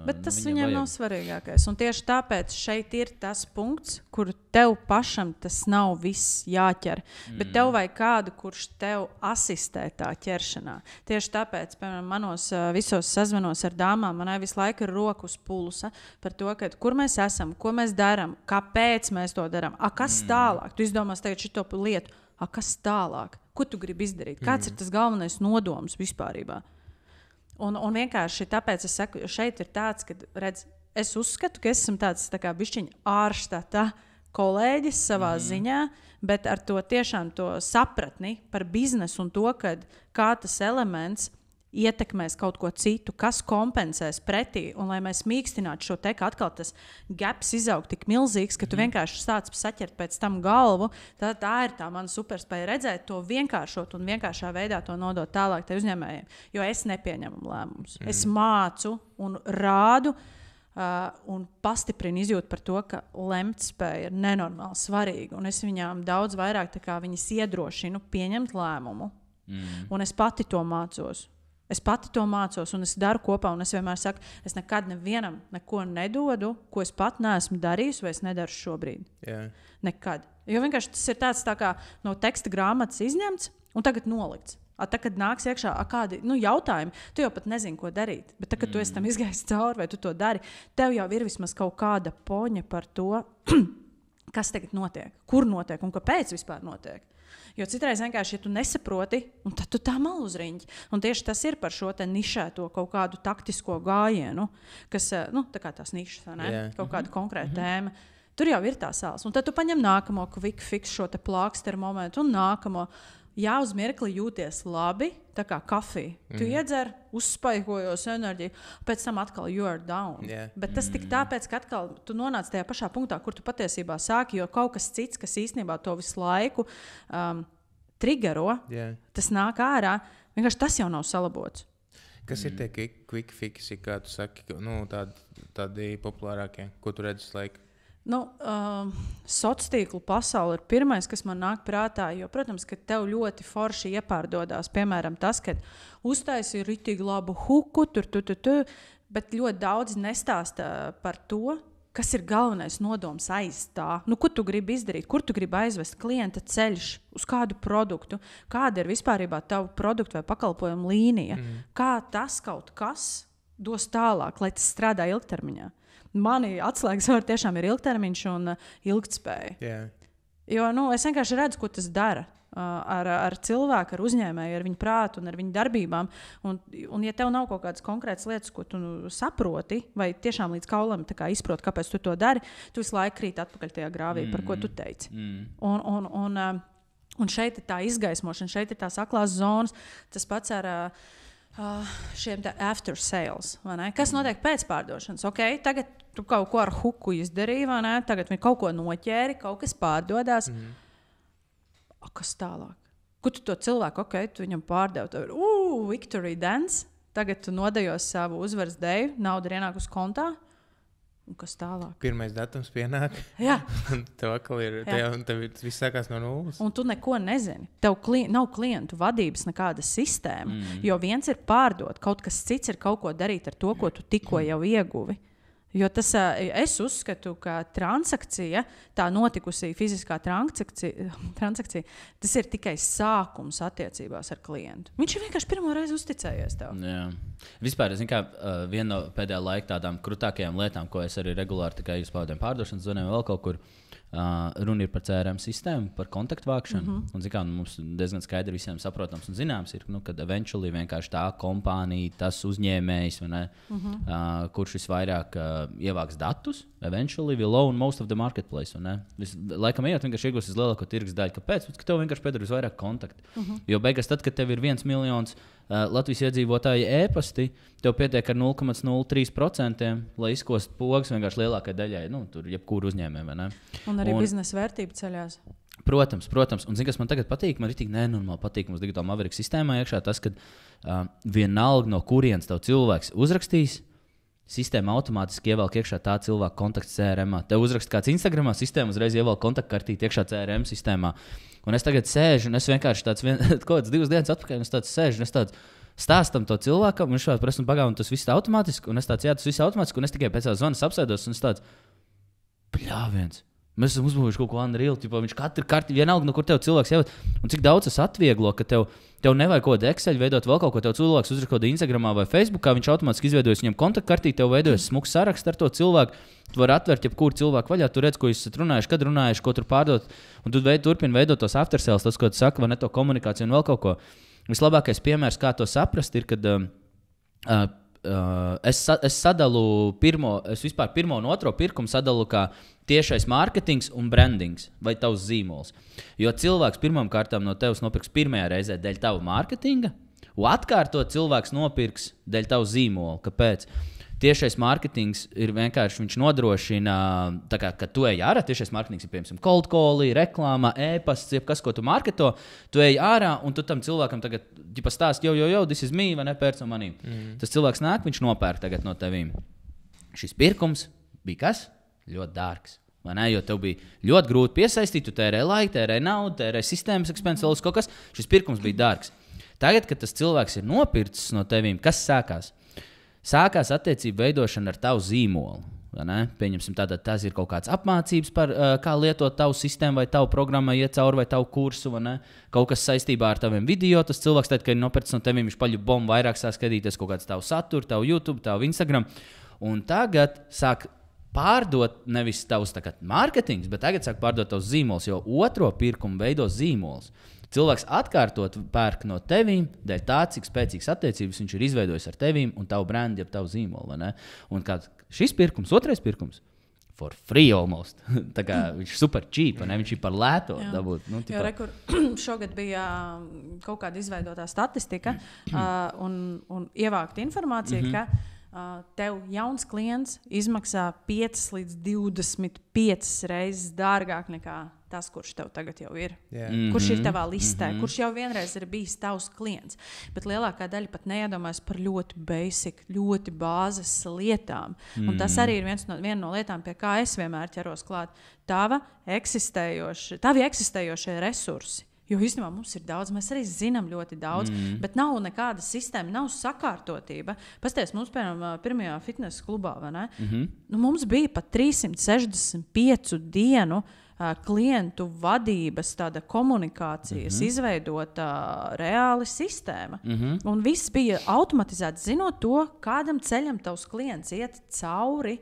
Bet tas viņiem nav svarīgākais. Un tieši tāpēc šeit ir tas punkts, kur tev pašam tas nav viss jāķer. Bet tev vajag kādu, kurš tev asistē tā ķeršanā. Tieši tāpēc, piemēram, manos visos sazvanos ar dāmām, manai visu laiku ir roku uz pulsa par to, kur mēs esam, ko mēs darām, kāpēc mēs to darām. Kas tālāk? Tu izdomās tagad šito lietu. Kas tālāk? Ko tu gribi izdarīt? Kāds ir tas galvenais nodoms vispārībā? Un vienkārši tāpēc es saku, šeit ir tāds, ka, redz, es uzskatu, ka esmu tāds tā kā bišķiņa ārštata kolēģis savā ziņā, bet ar to tiešām to sapratni par biznesu un to, kā tas elements ietekmēs kaut ko citu, kas kompensēs pretī, un lai mēs mīkstinātu šo te, ka atkal tas gaps izaug tik milzīgs, ka tu vienkārši sāc saķert pēc tam galvu, tā ir tā mana superspēja redzēt to vienkāršot un vienkāršā veidā to nodot tālāk tai uzņēmējiem, jo es nepieņemu lēmumus. Es mācu un rādu un pastiprinu izjūtu par to, ka lemtspēja ir nenormāli svarīga, un es viņām daudz vairāk tā kā viņas iedrošinu pieņemt lēmumu, un es pati to mācos. Es pati to mācos, un es daru kopā, un es vienmēr saku, es nekad nevienam neko nedodu, ko es pat neesmu darījis, vai es nedaru šobrīd. Yeah. Nekad. Jo vienkārši tas ir tāds tā kā no teksta grāmatas izņemts un tagad nolikts. Tad, kad nāks iekšā kādi jautājumi, tu jau pat nezini, ko darīt. Bet tad, kad tu esi tam izgājis cauri, vai tu to dari, tev jau ir vismaz kaut kāda poņa par to, kas tagad notiek, kur notiek un kāpēc vispār notiek. Jo citreiz vienkārši, ja tu nesaproti, tad tu tā mal uz riņķi. Un tieši tas ir par šo te nišēto kaut kādu taktisko gājienu, kas, tā kā tās nišas, vai ne? Kaut kāda konkrēta tēma. Tur jau ir tā sāls. Un tad tu paņem nākamo quick fix šo te plāksteru momentu un nākamo. Jā, uz mirkli jūties labi, tā kā kafija. Tu iedzer, uzspaigojos enerģiju, pēc tam atkal you are down. Bet tas tik tāpēc, ka atkal tu nonāc tajā pašā punktā, kur tu patiesībā sāki, jo kaut kas cits, kas īstenībā to visu laiku triggero, tas nāk ārā, vienkārši tas jau nav salabots. Kas ir tie quick fixi, kā tu saki, tādi populārākie, ko tu redzi laiku? Sociālo tīklu pasaule ir pirmais, kas man nāk prātā. Jo, protams, ka tev ļoti forši iepārdodās. Piemēram, tas, ka uztaisīja ritīgi labu huku, bet ļoti daudz nestāsta par to, kas ir galvenais nodoms aiz tā. Ko tu gribi izdarīt, kur tu gribi aizvest klienta ceļš, uz kādu produktu, kāda ir vispārībā tava produktu vai pakalpojumu līnija, kā tas kaut kas dos tālāk, lai tas strādā ilgtermiņā. Mani atslēgas var tiešām ir ilgtermiņš un ilgtspēja. Jo es vienkārši redzu, ko tas dara ar cilvēku, ar uzņēmēju, ar viņu prātu un ar viņu darbībām. Un ja tev nav kaut kādas konkrētas lietas, ko tu saproti, vai tiešām līdz kaulam izproti, kāpēc tu to dari, tu visu laiku krīt atpakaļ tajā grāvī, par ko tu teici. Un šeit ir tā izgaismošana, šeit ir tās aklās zonas, tas pats ar šiem after sales. Kas notiek pēc pārdošanas? Okay, tagad tu kaut ko ar huku izdarīji, tagad viņi kaut ko noķēri, kaut kas pārdodās. Kas tālāk? Kur tu to cilvēku, tu viņam pārdevi, victory dance, tagad tu nodejos savu uzvaras deju, nauda ir ienāk uz kontā. Un kas tālāk? Pirmais datums pienāk. Jā. Tev atkal ir, tev viss sākās no nulles. Un tu neko nezini. Tev nav klientu vadības nekāda sistēma. Jo viens ir pārdot, kaut kas cits ir kaut ko darīt ar to, ko tu tikko jau ieguvi. Jo tas, es uzskatu, ka transakcija, tā notikusī fiziskā transakcija, tas ir tikai sākums attiecībās ar klientu. Viņš ir vienkārši pirmo reizi uzticējies tev. Jā. Vispār, viena no pēdējā laika tādām krutākajām lietām, ko es arī regulāri tikai uz pārdošanas zoniem vēl kaut kur, runa ir par CRM sistēmu, par kontaktu vākšanu. Un mums diezgan skaidri visiem saprotams un zināms ir, kad eventually vienkārši tā kompānija, tas uzņēmējs, kurš visvairāk ievāks datus, eventually will own most of the marketplace. Laikam ejot vienkārši iegūs uz lielāko tirgus daļu. Kāpēc? Ka tev vienkārši pieder visvairāk kontaktu. Jo beigās tad, kad tev ir 1 miljons Latvijas iedzīvotāji e-pasti, tev pietiek ar 0,03%, lai izkost pogas vienkārši lielākai daļai, tur jebkuru uzņēmēju, vai ne? Un arī biznesa vērtība ceļās. Protams. Un kas man tagad patīk, man ritīgi nenormāli patīk mums Digital Maverick sistēmā iekšā tas, ka vienalga no kurienes tev cilvēks uzrakstīs, sistēma automātiski ievelk iekšā tā cilvēka kontakts CRM. Tev uzraksta kāds Instagramā, sistēma uzreiz ievelk kontaktkartīti iekšā CRM sistēmā. Un es tagad sēžu, un es vienkārši kaut kāds 2 dienas atpakaļ, un es tāds sēžu, un es tāds stāstam to cilvēkam, un viņš šādi prasa, un pagaidām, un tas viss automātiski, un es tāds, jā, tas viss automātiski, un es tikai pēc tās zvanas apsēdos, un es tāds, bļāviens. Mēs esam uzbūvējuši kaut ko unreal, viņš katru karti, vienalga, no kur tev cilvēks jau, un cik daudz tas atvieglo, ka tev nevajag kaut kādu Excel veidot vēl kaut ko, tev cilvēks uzrakst kaut kādā Instagramā vai Facebookā, viņš automātiski izveidojas viņam kontaktkartīti, tev veidojas smuks saraksts ar to cilvēku, tu vari atvērt jebkuru cilvēku vaļā, tu redz, ko jūs esat runājuši, kad runājuši, ko tur pārdot, un tu turpini veidot tos after sales, tas, ko tu saki, vai ne to komunikāciju un vēl kaut ko. Vislabākais piemērs, kā to saprast, ir, kad es sadalu pirmo un otro pirkumu sadalu kā tiešais mārketings un brandings vai tavs zīmols. Jo cilvēks pirmām kārtām no tevis nopirks pirmajā reizē dēļ tava mārketinga, un atkārtot cilvēks nopirks dēļ tava zīmola. Kāpēc? Tiešais mārketings ir vienkārši, viņš nodrošina, tā kā, kad tu ej ārā, tiešais mārketings ir, piemēram, cold call, reklāma, e-pasts, jebkas, ko tu marketo, tu ej ārā un tu tam cilvēkam tagad stāsti, this is me, vai ne, pērc no manīm. Tas cilvēks nāk, viņš nopērk tagad no tevīm. Šis pirkums bija kas? Ļoti dārgs. Jo tev bija ļoti grūti piesaistīt, tu tērē laiku, tērē naudu, tērē sistēmas ekspenses, kaut kas. Šis pirkums bija dārgs. Tagad, kad tas cilvēks ir nopircis no tevīm, kas sākās? Sākās attiecību veidošana ar tavu zīmolu. Pieņemsim, tātad tas ir kaut kāds apmācības par kā lietot tavu sistēmu vai tavu programmu, iet cauri vai tavu kursu, kaut kas saistībā ar taviem video. Tas cilvēks, tad, kad ir nopircis no tevīm, viņš paļu bombu vairāk sāk skatīties kaut kāds tavu saturu, tavu YouTube, tavu Instagram. Un tagad sāk pārdot nevis tavs mārketings, bet tagad sāk pārdot tavs zīmols, jo otro pirkumu veido zīmols. Cilvēks atkārtot pērk no tevīm, dēļ tā, cik spēcīgas attiecības viņš ir izveidojis ar tevīm un tavu brandu, jeb tavu zīmolu. Un šis pirkums, otrais pirkums, for free almost. Tā kā viņš ir super cheap, viņš ir par lēto dabūt. Jo rekur, šogad bija kaut kāda izveidotā statistika un ievākta informācija, ka tev jauns klients izmaksā 5 līdz 25 reizes dārgāk nekā tas, kurš tev tagad jau ir. Kurš ir tavā listē, kurš jau vienreiz ir bijis tavs klients. Bet lielākā daļa pat neiedomājas par ļoti basic, ļoti bāzes lietām. Un tas arī ir viena no lietām, pie kā es vienmēr ķeros klāt. Tavi eksistējošie resursi. Jo īstenībā mums ir daudz, mēs arī zinām ļoti daudz, bet nav nekāda sistēma, nav sakārtotība. Pasties, mums, piemēram, pirmajā fitnesa klubā, vai ne? Mums bija pat 365 dienu klientu vadības, tāda komunikācijas izveidota reāli sistēma. Un viss bija automatizēts, zinot to, kādam ceļam tavs klients iet cauri.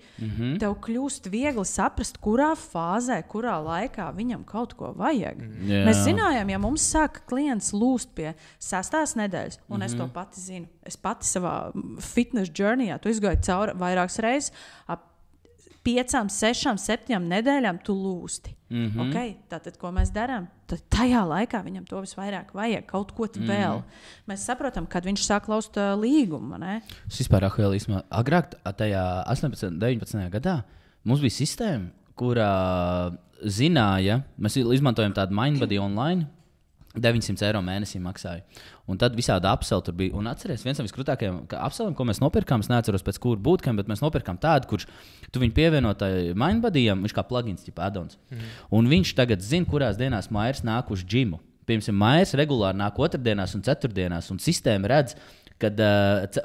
Tev kļūst viegli saprast, kurā fāzē, kurā laikā viņam kaut ko vajag. Mēs zinājām, ja mums sāka klients lūst pie 6. nedēļas, un es to pati zinu. Es pati savā fitness journeyā, tu izgāji cauri vairākas reizes, ap 5, 6, 7 nedēļām tu lūsti. Okay, tātad, ko mēs darām? Tad tajā laikā viņam to visvairāk vajag, kaut ko vēl. Mēs saprotam, kad viņš sāk laust līgumu. Es vispār agrāk, tajā 18, 19 gadā, mums bija sistēma, kurā zināja, mēs izmantojam tādu Mindbody online, 900 eiro mēnesī maksāja. Un tad visādi upsell tur bija. Un atceries, viens no viskrūtākajiem upselliem, ko mēs nopirkām, es neatceros pēc kura bootcamp, bet mēs nopirkām tādu, kurš tu viņu pievienotāji Mindbodyam, viņš kā plugins, tipa add-ons. Un viņš tagad zina, kurās dienās Mairs nāk uz džimu. Piemēram, Mairs regulāri nāk otrdienās un ceturtdienās, un sistēma redz, kad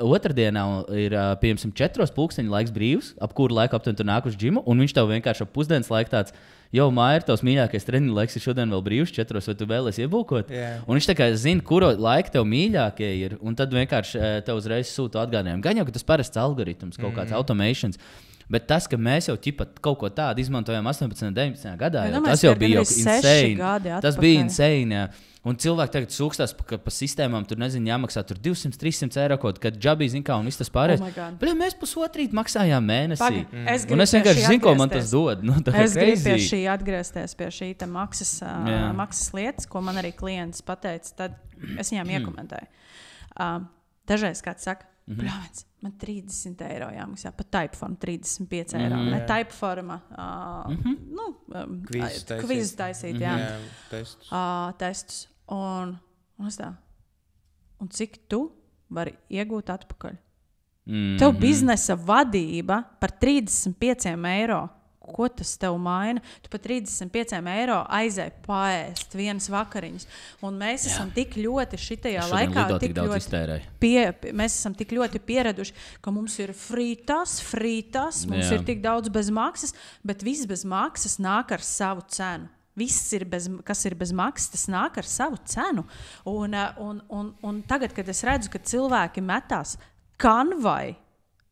otrdienā ir, piemēram, 4:00 laiks brīvs, ap kuru laiku aptuveni tu nāk uz džimu, un viņš tev vienkārši ap pusdienas laiku tāds, jau Maija, tavs mīļākais treniņu laiks ir šodien vēl brīvs 4, vai tu vēlies iebūkot? Un viņš tā kā zina, kuru laiku tev mīļākie ir, un tad vienkārši tev uzreiz sūta atgādinājumu. Gan jau, ka tas parasts algoritms, kaut kāds automations, bet tas, ka mēs jau kaut ko tādu izmantojām 18, 19 gadā, tas jau bija insane. Tas bija insane. Un cilvēki tagad sūkstās, ka pa sistēmām tur, nezinu, jāmaksā tur 200, 300 eiro kaut kad džabī, zin kā, un viss tas pārējais. Bet mēs pusotrīt maksājām mēnesī. Un es vienkārši zinu, ko man tas dod. Es gribu pie šī atgriezties, pie šī maksas lietas, ko man arī klients pateica, tad es viņām iekomentēju. Dažreiz kāds saka, bļāvens, man 30 eiro jāmaksā, pa Typeform 35 eiro. Ne Typeforma, kvizu taisīt, testus. Un es tā, un cik tu vari iegūt atpakaļ? Tev biznesa vadība par 35 eiro. Ko tas tev maina? Tu par 35 eiro aizēji paēst vienas vakariņas. Un mēs esam tik ļoti šitajā laikā, mēs esam tik ļoti pieraduši, ka mums ir free tas, mums ir tik daudz bez maksas, bet viss bez maksas nāk ar savu cenu. Viss, kas ir bez maksas, tas nāk ar savu cenu. Un tagad, kad es redzu, ka cilvēki metās Canvai,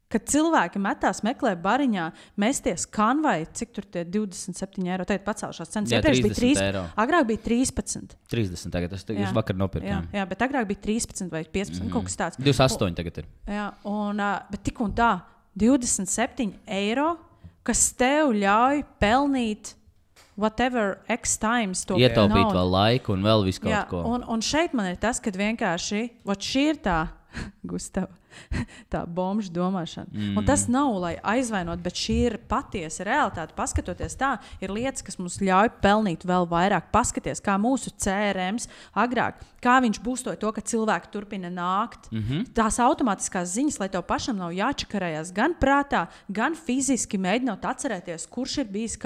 kad cilvēki metās meklē bariņā, mesties Canvai, cik tur tie 27 eiro, tagad pacēlušās cenas. Jā, 30 eiro. Agrāk bija 13. 30 tagad, es vakar nopirku. Jā, bet agrāk bija 13 vai 15, kaut kas tāds. 28 tagad ir. Jā, bet tik un tā, 27 eiro, kas tev ļauj pelnīt whatever X times to ietaupīt vēl laiku un vēl visu kaut ko. Un šeit man ir tas, kad vienkārši, šī ir tā, Gustava, tā bomžu domāšana. Un tas nav, lai aizvainot, bet šī ir patiesa realitāte. Paskatoties tā, ir lietas, kas mums ļauj pelnīt vēl vairāk. Paskaties, kā mūsu CRMs agrāk, kā viņš būstoja to, ka cilvēki turpina nākt. Tās automātiskās ziņas, lai tev pašam nav jāčakarējās gan prātā, gan fiziski mēģinot atcerēties, kurš ir bijis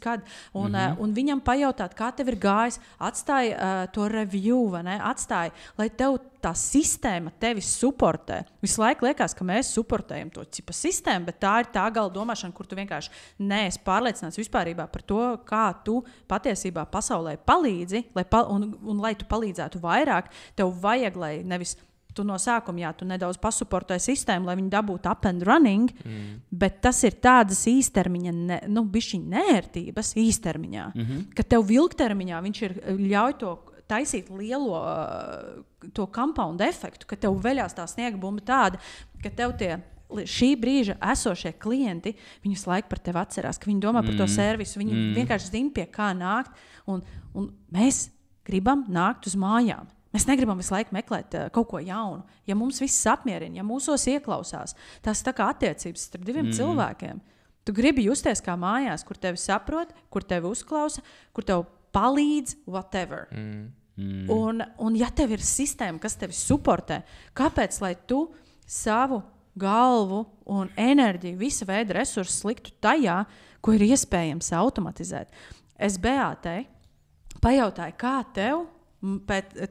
kad. Un viņam pajautāt, kā tev ir gājis, atstāja to review, vai ne? Atstāja, lai tev tā sistēma tevi suportē. Visu laiku liekas, ka mēs suportējam to cipa sistēmu, bet tā ir tā gala domāšana, kur tu vienkārši neesi pārliecināts vispārībā par to, kā tu patiesībā pasaulē palīdzi, lai tu palīdzētu vairāk. Tev vajag, lai nevis tu no sākuma, tu nedaudz pasuportoji sistēmu, lai viņi dabūtu up and running, bet tas ir tādas īstermiņa, bišķiņ neērtības īstermiņā, ka tev vilktermiņā viņš ir ļauj to taisīt lielo to compound efektu, ka tev veļās tā sniega bumba tāda, ka tev tie šī brīža esošie klienti, viņi visu laiku par tevi atcerās, ka viņi domā par to servisu, viņi vienkārši zina, pie kā nākt, un mēs gribam nākt uz mājām. Mēs negribam visu laiku meklēt kaut ko jaunu. Ja mums viss apmierina, ja mūsos ieklausās, tās tā kā attiecības starp diviem cilvēkiem. Tu gribi justies kā mājās, kur tevi saprot, kur tevi uzklausa, kur tev palīdz, whatever. Un ja tev ir sistēma, kas tevi suportē, kāpēc, lai tu savu galvu un enerģiju, visa veida resursus liktu tajā, ko ir iespējams automatizēt? Es Beātei pajautāju, kā tev,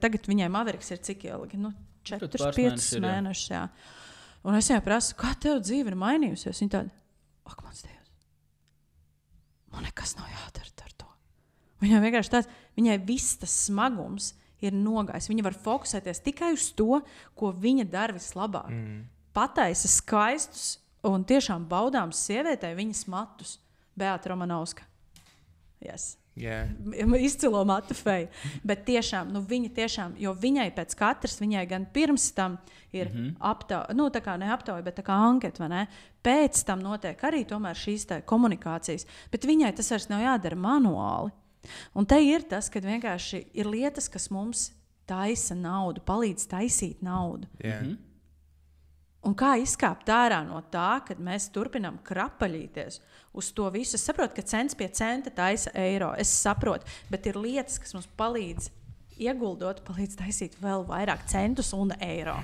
tagad viņai Maveriks ir cik ilgi? 4-5 mēnešus, jā. Un es viņai prasu, kā tev dzīve ir mainījusies? Viņa tāda, ak, mans Dievs, man nekas nav jādara ar to. Viņai vienkārši tāds, viņai viss tas smagums ir nogājis. Viņa var fokusēties tikai uz to, ko viņa dara vislabāk. Pataisa skaistus un tiešām baudāms sievietei viņas matus. Beāta Romanovska. Yes. Yeah. Izcilo matu feju. Bet tiešām, viņa tiešām, jo viņai pēc katras, viņai gan pirms tam ir aptauja, tā kā ne aptauja, bet tā kā anketa, vai ne? Pēc tam notiek arī tomēr šīs komunikācijas. Bet viņai tas vairs nav jādara manuāli. Un te ir tas, kad vienkārši ir lietas, kas mums taisa naudu, palīdz taisīt naudu. Yeah. Un kā izkāpt ārā no tā, kad mēs turpinām krapaļīties uz to visu? Es saprotu, ka cents pie centa taisa eiro. Es saprotu, bet ir lietas, kas mums palīdz ieguldot, palīdz taisīt vēl vairāk centus un eiro.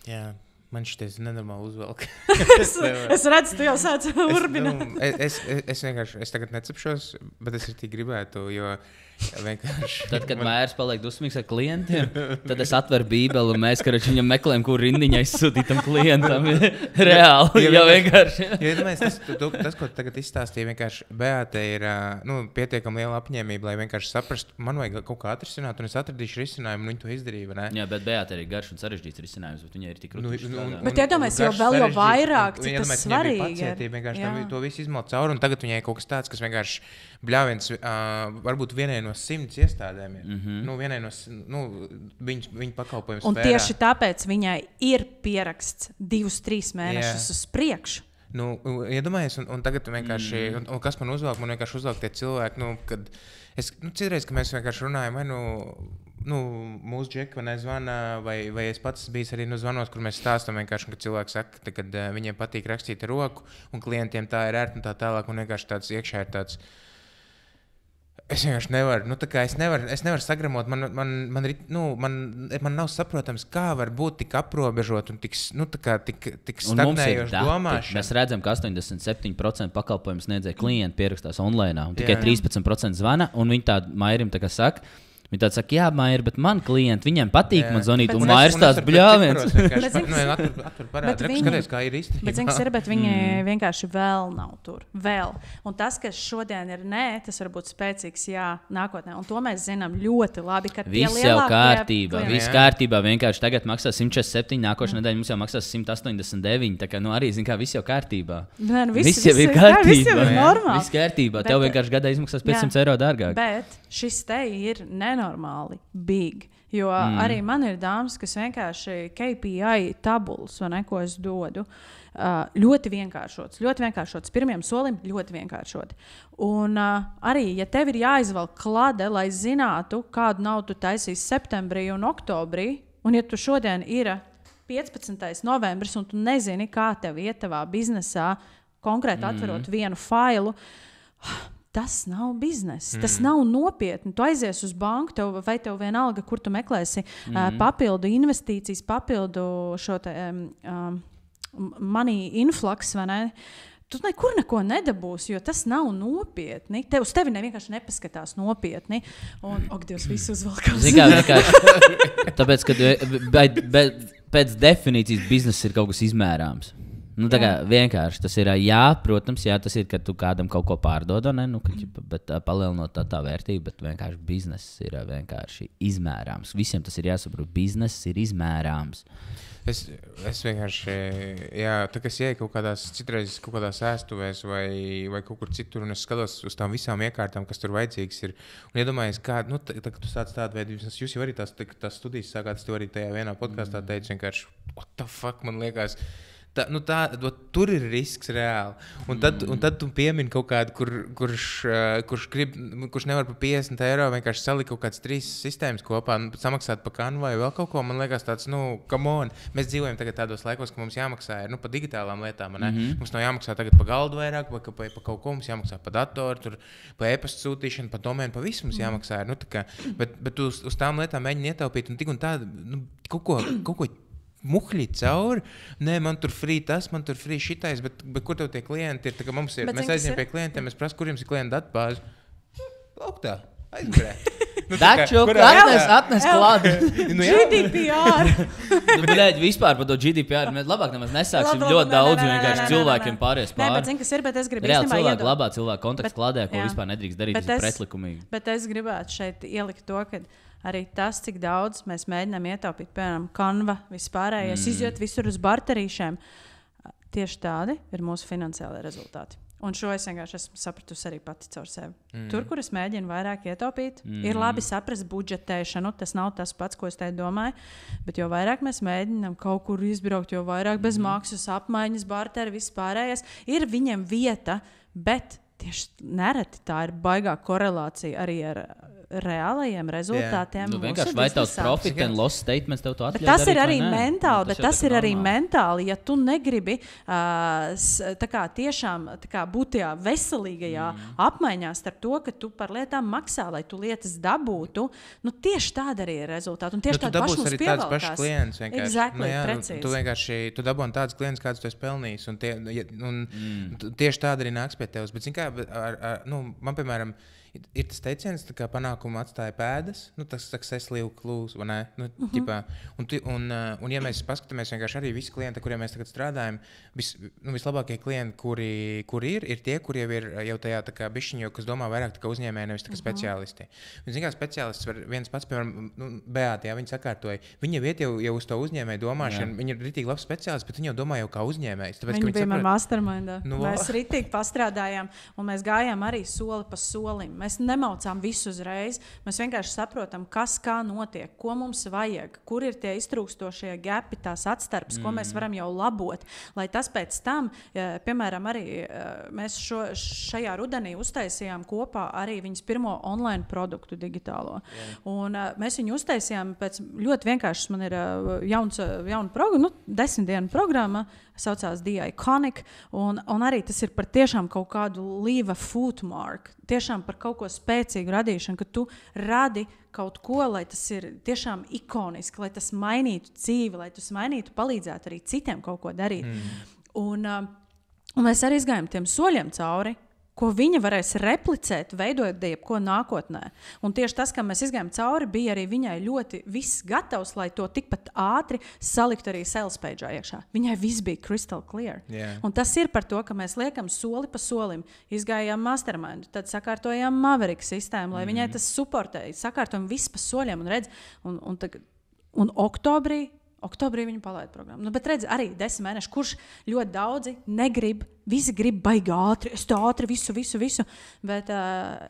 Jā, man šitais nenormāli uzvelk. Es redzu, tu jau sāc urbināt. Es vienkārši, es tagad necepšos, bet es arī gribētu, jo vienkārši... Tad, kad Mērs paliek dusmīgs ar klientiem, tad es atveru bībeli un mēs, karoči, viņam meklējam, kur rindiņā izsūtītam klientam. Reāli, jau vienkārši. Tas, ko tagad izstāstīja, vienkārši Beāte ir pietiekami liela apņēmība, lai vienkārši saprastu, man vajag kaut kā atrisināt, un es atradīšu risinājumu, un viņi to izdarīja, ne? Jā, bet Beāte ir garš un sarežģīts risinājums, bet viņai ir tik rutuši strādā. Bet iedomājies jau vēl jau vairāk, cik tas svarīgi. Vienkārši to visu izmalt cauri, un tagad viņai kaut kas tāds, kas vienkārši bļāviens, varbūt vienai no 100 iestādēm. Vienai no viņa pakalpojumu sfērā. Un tieši tāpēc viņai ir pieraksts 2-3 mēnešus uz priekšu. Iedomājies, un tagad vienkārši, un kas man uzvelk? Man vienkārši uzvelk tie cilvēki, kad es, citreiz, ka mēs vienkārši runājam, vai mūsu džeki vai nezvana, vai es pats bijis arī zvanos, kur mēs stāstam vienkārši, ka cilvēki saka, ka viņiem patīk rakstīt ar roku, un klientiem tā ir ērti un tā tālāk, un vienkārši tāds iekšā ir tāds. Es vienkārši nevaru, es nevaru sagramot, man nav saprotams, kā var būt tik aprobežot un tik stagnējoši domāšana. Mēs redzam, ka 87% pakalpojumu sniedzēja klienti pierakstās online, un tikai 13% zvana, un viņi tādu Mairim tā kā saka, viņi tādi saka, jā, Mairi, bet man klienti, viņiem patīk man zvanīt, un Mairis tās bļāviens. Skaties, kā ir īstenībā. Bet viņi vienkārši vēl nav tur. Vēl. Un tas, kas šodien ir nē, tas var būt spēcīgs jā nākotnē. Un to mēs zinām ļoti labi, ka viss jau kārtībā. Viss kārtībā. Vienkārši tagad maksā 147, nākošais nedēļa mums jau maksās 189. Tā kā arī zin, kā viss jau kārtībā. Viss jau ir kārtībā. Viss jau ir normāli. Viss kārtībā. Tev vienkārši gadā izmaksās 500 eiro dārgāk. Bet šis te ir nenormāli big. Jo arī man ir dāmas, kas vienkārši KPI tabulas, vai ne, ko es dodu, ļoti vienkāršots. Pirmiem solim ļoti vienkāršoti. Un arī, ja tev ir jāizvelk klade, lai zinātu, kādu naudu tu taisīs septembrī un oktobrī, un ja tu šodien ir 15. novembris, un tu nezini, kā tev iet tavā biznesā, konkrēti atverot vienu failu, tas nav bizness, tas nav nopietni. Tu aizies uz banku, vai tev vienalga, kur tu meklēsi papildu investīcijas, papildu šo te money influx, vai ne? Tu nekur neko nedabūsi, jo tas nav nopietni. Uz tevi vienkārši nepaskatās nopietni. Un, Dievs, visu uzvalkās. Tāpēc, ka pēc definīcijas bizness ir kaut kas izmērāms. Nu, tā kā vienkārši tas ir, protams, tas ir, ka tu kādam kaut ko pārdod, ne? Nu, bet palielinot tā vērtību, bet vienkārši bizness ir vienkārši izmērāms. Visiem tas ir jāsaprot, bizness ir izmērāms. Es vienkārši, tā kā es ieju citreiz kaut kādās ēstuvēs vai kaut kur citur, un es skatos uz tām visām iekārtām, kas tur vajadzīgas ir. Un iedomājies, kad tu sāc tādu veidu, jūs jau arī tās studijas sākāt, es tev arī tajā vienā podkastā teicu, vienkārši, what the fuck, man liekas, tur ir risks reāli. Un tad tu piemini kaut kādu, kurš nevar par 50 eiro vienkārši salikt kaut kādas 3 sistēmas kopā, samaksāt par Canva vai vēl kaut ko. Man liekas tāds, come on. Mēs dzīvojam tagad tādos laikos, ka mums jāmaksā par digitālām lietām. Mums nav jāmaksā tagad par galdu vairāk, vai par kaut ko mums jāmaksā par datoru, par e-pasta sūtīšanu, par domēnu, par visu mums jāmaksā. Bet tu uz tām lietām mēģini ietaupīt un tik un tā kaut ko muhļi cauri. Nē, man tur free tas, man tur free šitais, bet kur tev tie klienti ir? Tā kā mums ir, mēs aizņem pie klientiem, mēs prasām, kur jums ir klienta datbāze. Lauktā, aizbrē. Daču, atnes klāt. GDPR. Bļaļ, vispār par to GDPR. Mēs labāk nemaz nesāksim ļoti daudz vienkārši cilvēkiem pāries pāri. Nē, bet zini, kas ir, bet es gribu reāli cilvēku labā cilvēku kontakts klādē, ko vispār nedrīkst darīt pretlikumīgi. Bet es gribētu šeit ielikt to, ka arī tas, cik daudz mēs mēģinām ietaupīt, piemēram, Canva, vispārējais, iziet visur uz barterīšiem, tieši tādi ir mūsu finansiālie rezultāti. Un šo es vienkārši esmu sapratusi arī pati caur sevi. Tur, kur es mēģinu vairāk ietaupīt, ir labi saprast budžetēšanu. Tas nav tas pats, ko es te domāju. Bet jo vairāk mēs mēģinām kaut kur izbraukt, jo vairāk bez maksas apmaiņas, barteri, vispārējais, ir viņam vieta, bet tieši nereti tā ir baigā korelācija arī ar reālajiem rezultātiem. Nu, vienkārši vai tavs profit and loss statements tev to atļauj darīt? Tas ir arī mentāli, bet tas ir arī mentāli, ja tu negribi tiešām būt tajā veselīgajā apmaiņā starp to, ka tu par lietām maksā, lai tu lietas dabūtu. Nu, tieši tāda arī ir rezultāti. Un tieši tāda paša mums pievalkās. Tu dabūsi arī tāds pašs klients vienkārši. Exactly, precīzi. Tu dabūni tāds klients, kādus tu esi pelnījis. Un tieši tāda arī nāks pie tevs. Bet, zin kā, man, piemēram, ir tas teiciens, ka panākumu atstāja pēdas, tas seslīvu klūs, vai ne? Un ja mēs paskatāmies vienkārši arī visi klienti, kuriem mēs tagad strādājam, vislabākie klienti, kuri ir tie, kuri jau ir jau tajā tā kā bišķiņo, kas domā vairāk tā kā uzņēmēji, nevis tā kā speciālisti. Un zin kā speciālists var viens pats, piemēram, Beāti, viņi sakārtoja, viņi iet jau uz to uzņēmēju domāšanu, viņi ir ritīgi labs speciālists, bet viņi jau domā jau kā uzņēmējs. Viņi bija mastermindā. Mēs ritīgi pastrādājām, un mēs gājām arī soli pa solim. Mēs nemaucām visu uzreiz. Mēs vienkārši saprotam, kas kā notiek, ko mums vajag, kur ir tie iztrūkstošie gapi, tās atstarpes, ko mēs varam jau labot. Lai tas pēc tam, piemēram, arī mēs šajā rudenī uztaisījām kopā arī viņas pirmo online produktu digitālo. Un mēs viņu uztaisījām pēc ļoti vienkāršas, man ir jauna programma, 10 dienu programma, saucās The Iconic, un arī tas ir par tiešām kaut kādu leave a footmark, tiešām par kaut ko spēcīgu radīšanu, ka tu radi kaut ko, lai tas ir tiešām ikoniski, lai tas mainītu dzīvi, lai tas mainītu, palīdzētu arī citiem kaut ko darīt. Un mēs arī izgājām tiem soļiem cauri, ko viņa varēs replicēt, veidojot jebko nākotnē. Un tieši tas, kā mēs izgājām cauri, bija arī viņai ļoti viss gatavs, lai to tikpat ātri salikt arī sales page'ā iekšā. Viņai viss bija crystal clear. Un tas ir par to, ka mēs liekam soli pa solim, izgājām mastermindu, tad sakārtojām Maverick sistēmu, lai viņai tas supportēja, sakārtojam viss pa soļiem un redz, un oktobrī viņi palaida programmu. Bet redz, arī 10 mēneši, kurš ļoti daudzi negrib, visi grib baigi ātri, es tā ātri visu, bet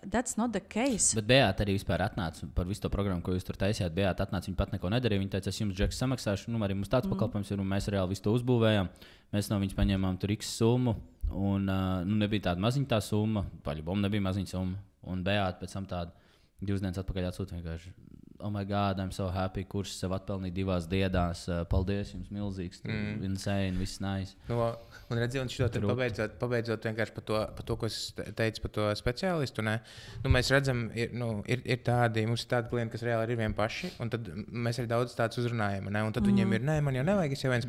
that's not the case. Bet Beāta arī vispār atnāca par visu to programmu, ko jūs tur taisījāt. Beāta atnāca, viņa pat neko nedarīja. Viņa teica, es jums, Džeks, samaksāšu, arī mums tāds pakalpojums ir, un mēs reāli visu to uzbūvējām. Mēs no viņas paņēmām tur X summu, un nebija tāda maziņa tā summa, paļabom nebija maziņa summa, un Beāta pēc tam tāda 2 dienas atpakaļ atsūta vienkārši. Oh my God, I'm so happy, kurš sev atpelnīja 2 dienās. Paldies jums milzīgs, insane, viss nice. Un redzi, un šito pabeidzot vienkārši par to, ko es teicu par to speciālistu, ne? Mēs redzam, ir tādi, mums ir tādi klienti, kas reāli ir vien paši, un tad mēs arī daudz tāds uzrunājam, ne? Un tad viņiem ir, nē, man jau nevajag, es jau viens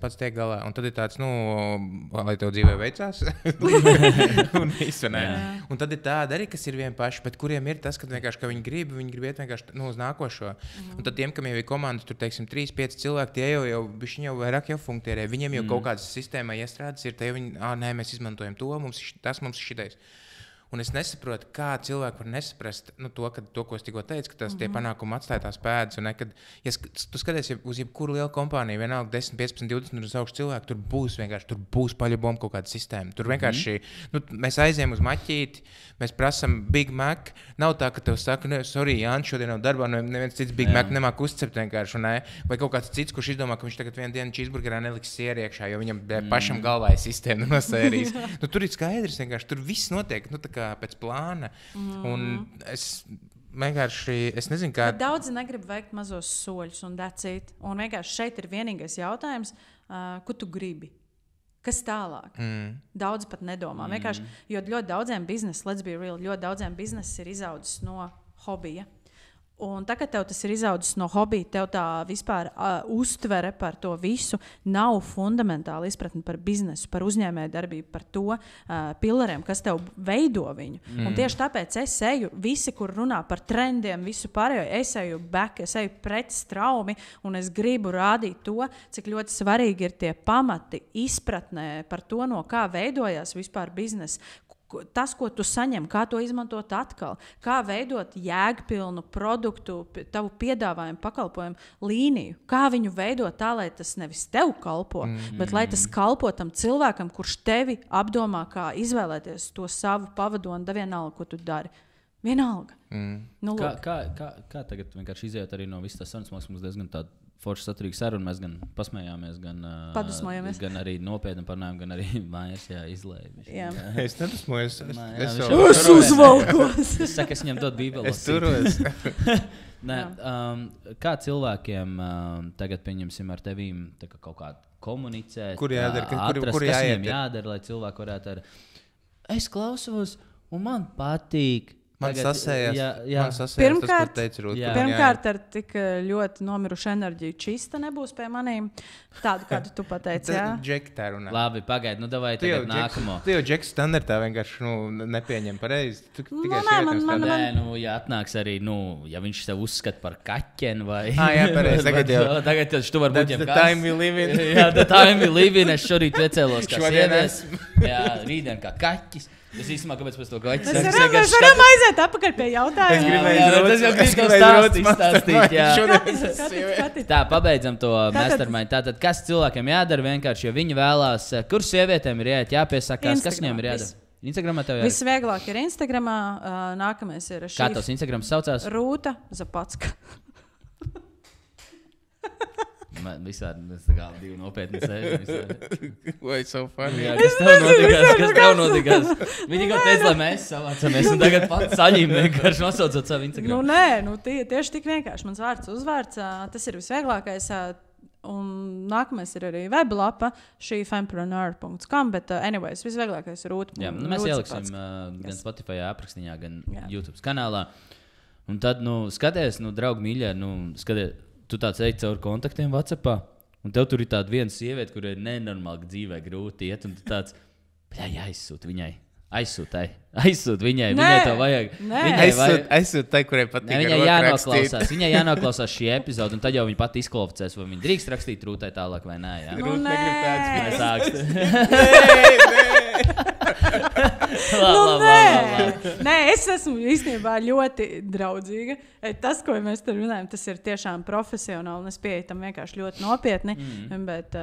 pats tiek galā, un tad ir tāds, lai tev dzīvē veicās, un visu, ne? Un tad ir tādi arī, kas ir vien paši, bet kuriem ir tas, ka vienkārši, ka viņi grib iet vienkārši, uz uz nākošo. Un tad tiem, kam jau ir komanda, tur, teiksim, 3-5 cilvēki, tie viņi jau vairāk jau funkcionē. Viņiem jau kaut kādas sistēmā iestrādes ir, te viņi, nē, mēs izmantojam to, tas mums ir šitais. Un es nesaprotu, kā cilvēki var nesaprast to, ko es tikko teicu, ka tie panākumi atstāja tās pēdas. Un, kad, ja tu skaties uz jebkuru lielu kompāniju, vienalga 10, 15, 20 uz augšu cilvēku, tur būs paļabom kaut kāda sistēma. Tur vienkārši mēs aizējām uz maķīti, mēs prasām Big Mac. Nav tā, ka tev saka, sorry, Jānis, šodien nav darbā, neviens cits Big Mac nemāk uzcept vienkārši. Vai kaut kāds cits, kurš izdomā, ka viņš tagad vienu dienu cheeseburgerā neliks sieru iekšā, jo viņam pašam galvā ir sistēma no sērijas. Tur ir skaidrs, vienkārši tur viss notiek. Pēc plāna. Un es nezinu, kā. Bet daudzi negrib veikt mazos soļus un decīt. Un vienkārši šeit ir vienīgais jautājums, ko tu gribi. Kas tālāk? Daudz pat nedomā. Vienkārši, jo ļoti daudziem biznesa, let's be real, ļoti daudziem biznesa ir izaudzis no hobija. Un tagad tev tas ir izaudzis no hobija, tev tā vispār uztvere par to visu nav fundamentāli izpratne par biznesu, par uzņēmēju darbību, par to pilariem, kas tev veido viņu. Un tieši tāpēc es eju, visi, kur runā par trendiem, visu pārējo, es eju back, es eju pret straumi, un es gribu rādīt to, cik ļoti svarīgi ir tie pamati izpratnē par to, no kā veidojās vispār biznesa. Tas, ko tu saņem, kā to izmantot atkal, kā veidot jēgpilnu produktu, tavu piedāvājumu, pakalpojumu līniju, kā viņu veidot tā, lai tas nevis tev kalpo, bet lai tas kalpo tam cilvēkam, kurš tevi apdomā, kā izvēlēties to savu pavadoni, vienalga, ko tu dari. Vienalga. Kā tagad vienkārši iziet arī no visas tās sarunas, mums diezgan tāda forša saturīga saruna, mēs gan pasmējāmies, gan arī nopietni parunājām, gan arī mājās izlēju. Es nedusmojos. Es uzvalkos. Es saku, es viņam dodu bībeli. Es turos. Kā cilvēkiem tagad, pieņemsim, ar tevīm kaut kā komunicēt, kur jādara, kas viņiem jādara, lai cilvēki varētu ar... Es klausos, un man patīk. Man sasējās, pirmkārt, tas, ko teicu, pirmkārt, ar tik ļoti nomirušu enerģiju čista nebūs pie manīm. Tādu, kādu tu pateici, jā? Džeki tā runā. Labi, pagaidi, davai tagad nākamo. Tu jau Džeki standartā vienkārši nepieņem pareizi. Ja atnāks arī, ja viņš sev uzskata par kaķeni vai... Jā, pareizi. Tagad tu var būt the time we live in. Jā, the time we live in. Es šorīt piecēlos kā sievietes. Jā, rītdien kā kaķis. Es īstenībā, kāpēc pēc to kaķis? Mēs varam aiziet atpakaļ pie jautājuma. Es gribēju stāstīt. Tā, pabeidzam to mastermind. Tātad, kas cilvēkiem jādara vienkārši, jo viņi vēlās, kur sievietēm ir jāpiesakās, kas viņiem ir jādara? Instagramā tev jādara? Visvieglāk ir Instagramā, nākamais ir Kā tavs Instagrams saucās? Rūta Zapatska. Man visādi, tas tā kā divi nopietni sēži. Vai so funny. Jā, kas tev notikās? Viņi kaut teica, lai mēs savācamies, un tagad pats saņem vienkārši nosaucot savu Instagram. Tieši tik vienkārši. Mans vārds uzvārds, tas ir visvieglākais. Un nākamais ir arī weblapa, shefempreneur.com, bet anyways, visvieglākais ir Rūta. Jā, mēs ieliksim gan Spotify aprakstiņā, gan YouTube kanālā. Un tad, skaties, draugi mīļie, skaties, tu tāds ej caur kontaktiem WhatsAppā, un tev tur ir tāda viena sieviete, kur ir nenormāli dzīvē grūti iet, un tu tāds, aizsūt viņai. Aizsūt viņai, viņai to vajag. Aizsūt tai, kurai patīk. Viņai jānoklausās šī epizode, un tad jau viņa pat izkvalificēs, vai viņa drīkst rakstīt Rūtai tālāk vai nē. Rūta negrib Nē, es esmu īstenībā ļoti draudzīga. Tas, ko mēs tur runājam, tas ir tiešām profesionāli, un es pieeju tam vienkārši ļoti nopietni, bet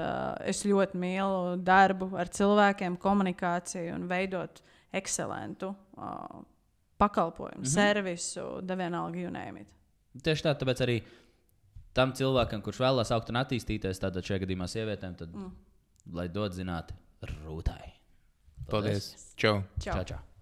es ļoti mīlu darbu ar cilvēkiem, komunikāciju un veidot ekscelentu pakalpojumu, servisu, vienalga jūnējumīt. Tieši tā, tāpēc arī tam cilvēkam, kurš vēlās augt un attīstīties, tātad šajā gadījumā sievietēm, tad, lai dod zināt Rūtai. Paldies. Čau. Čau.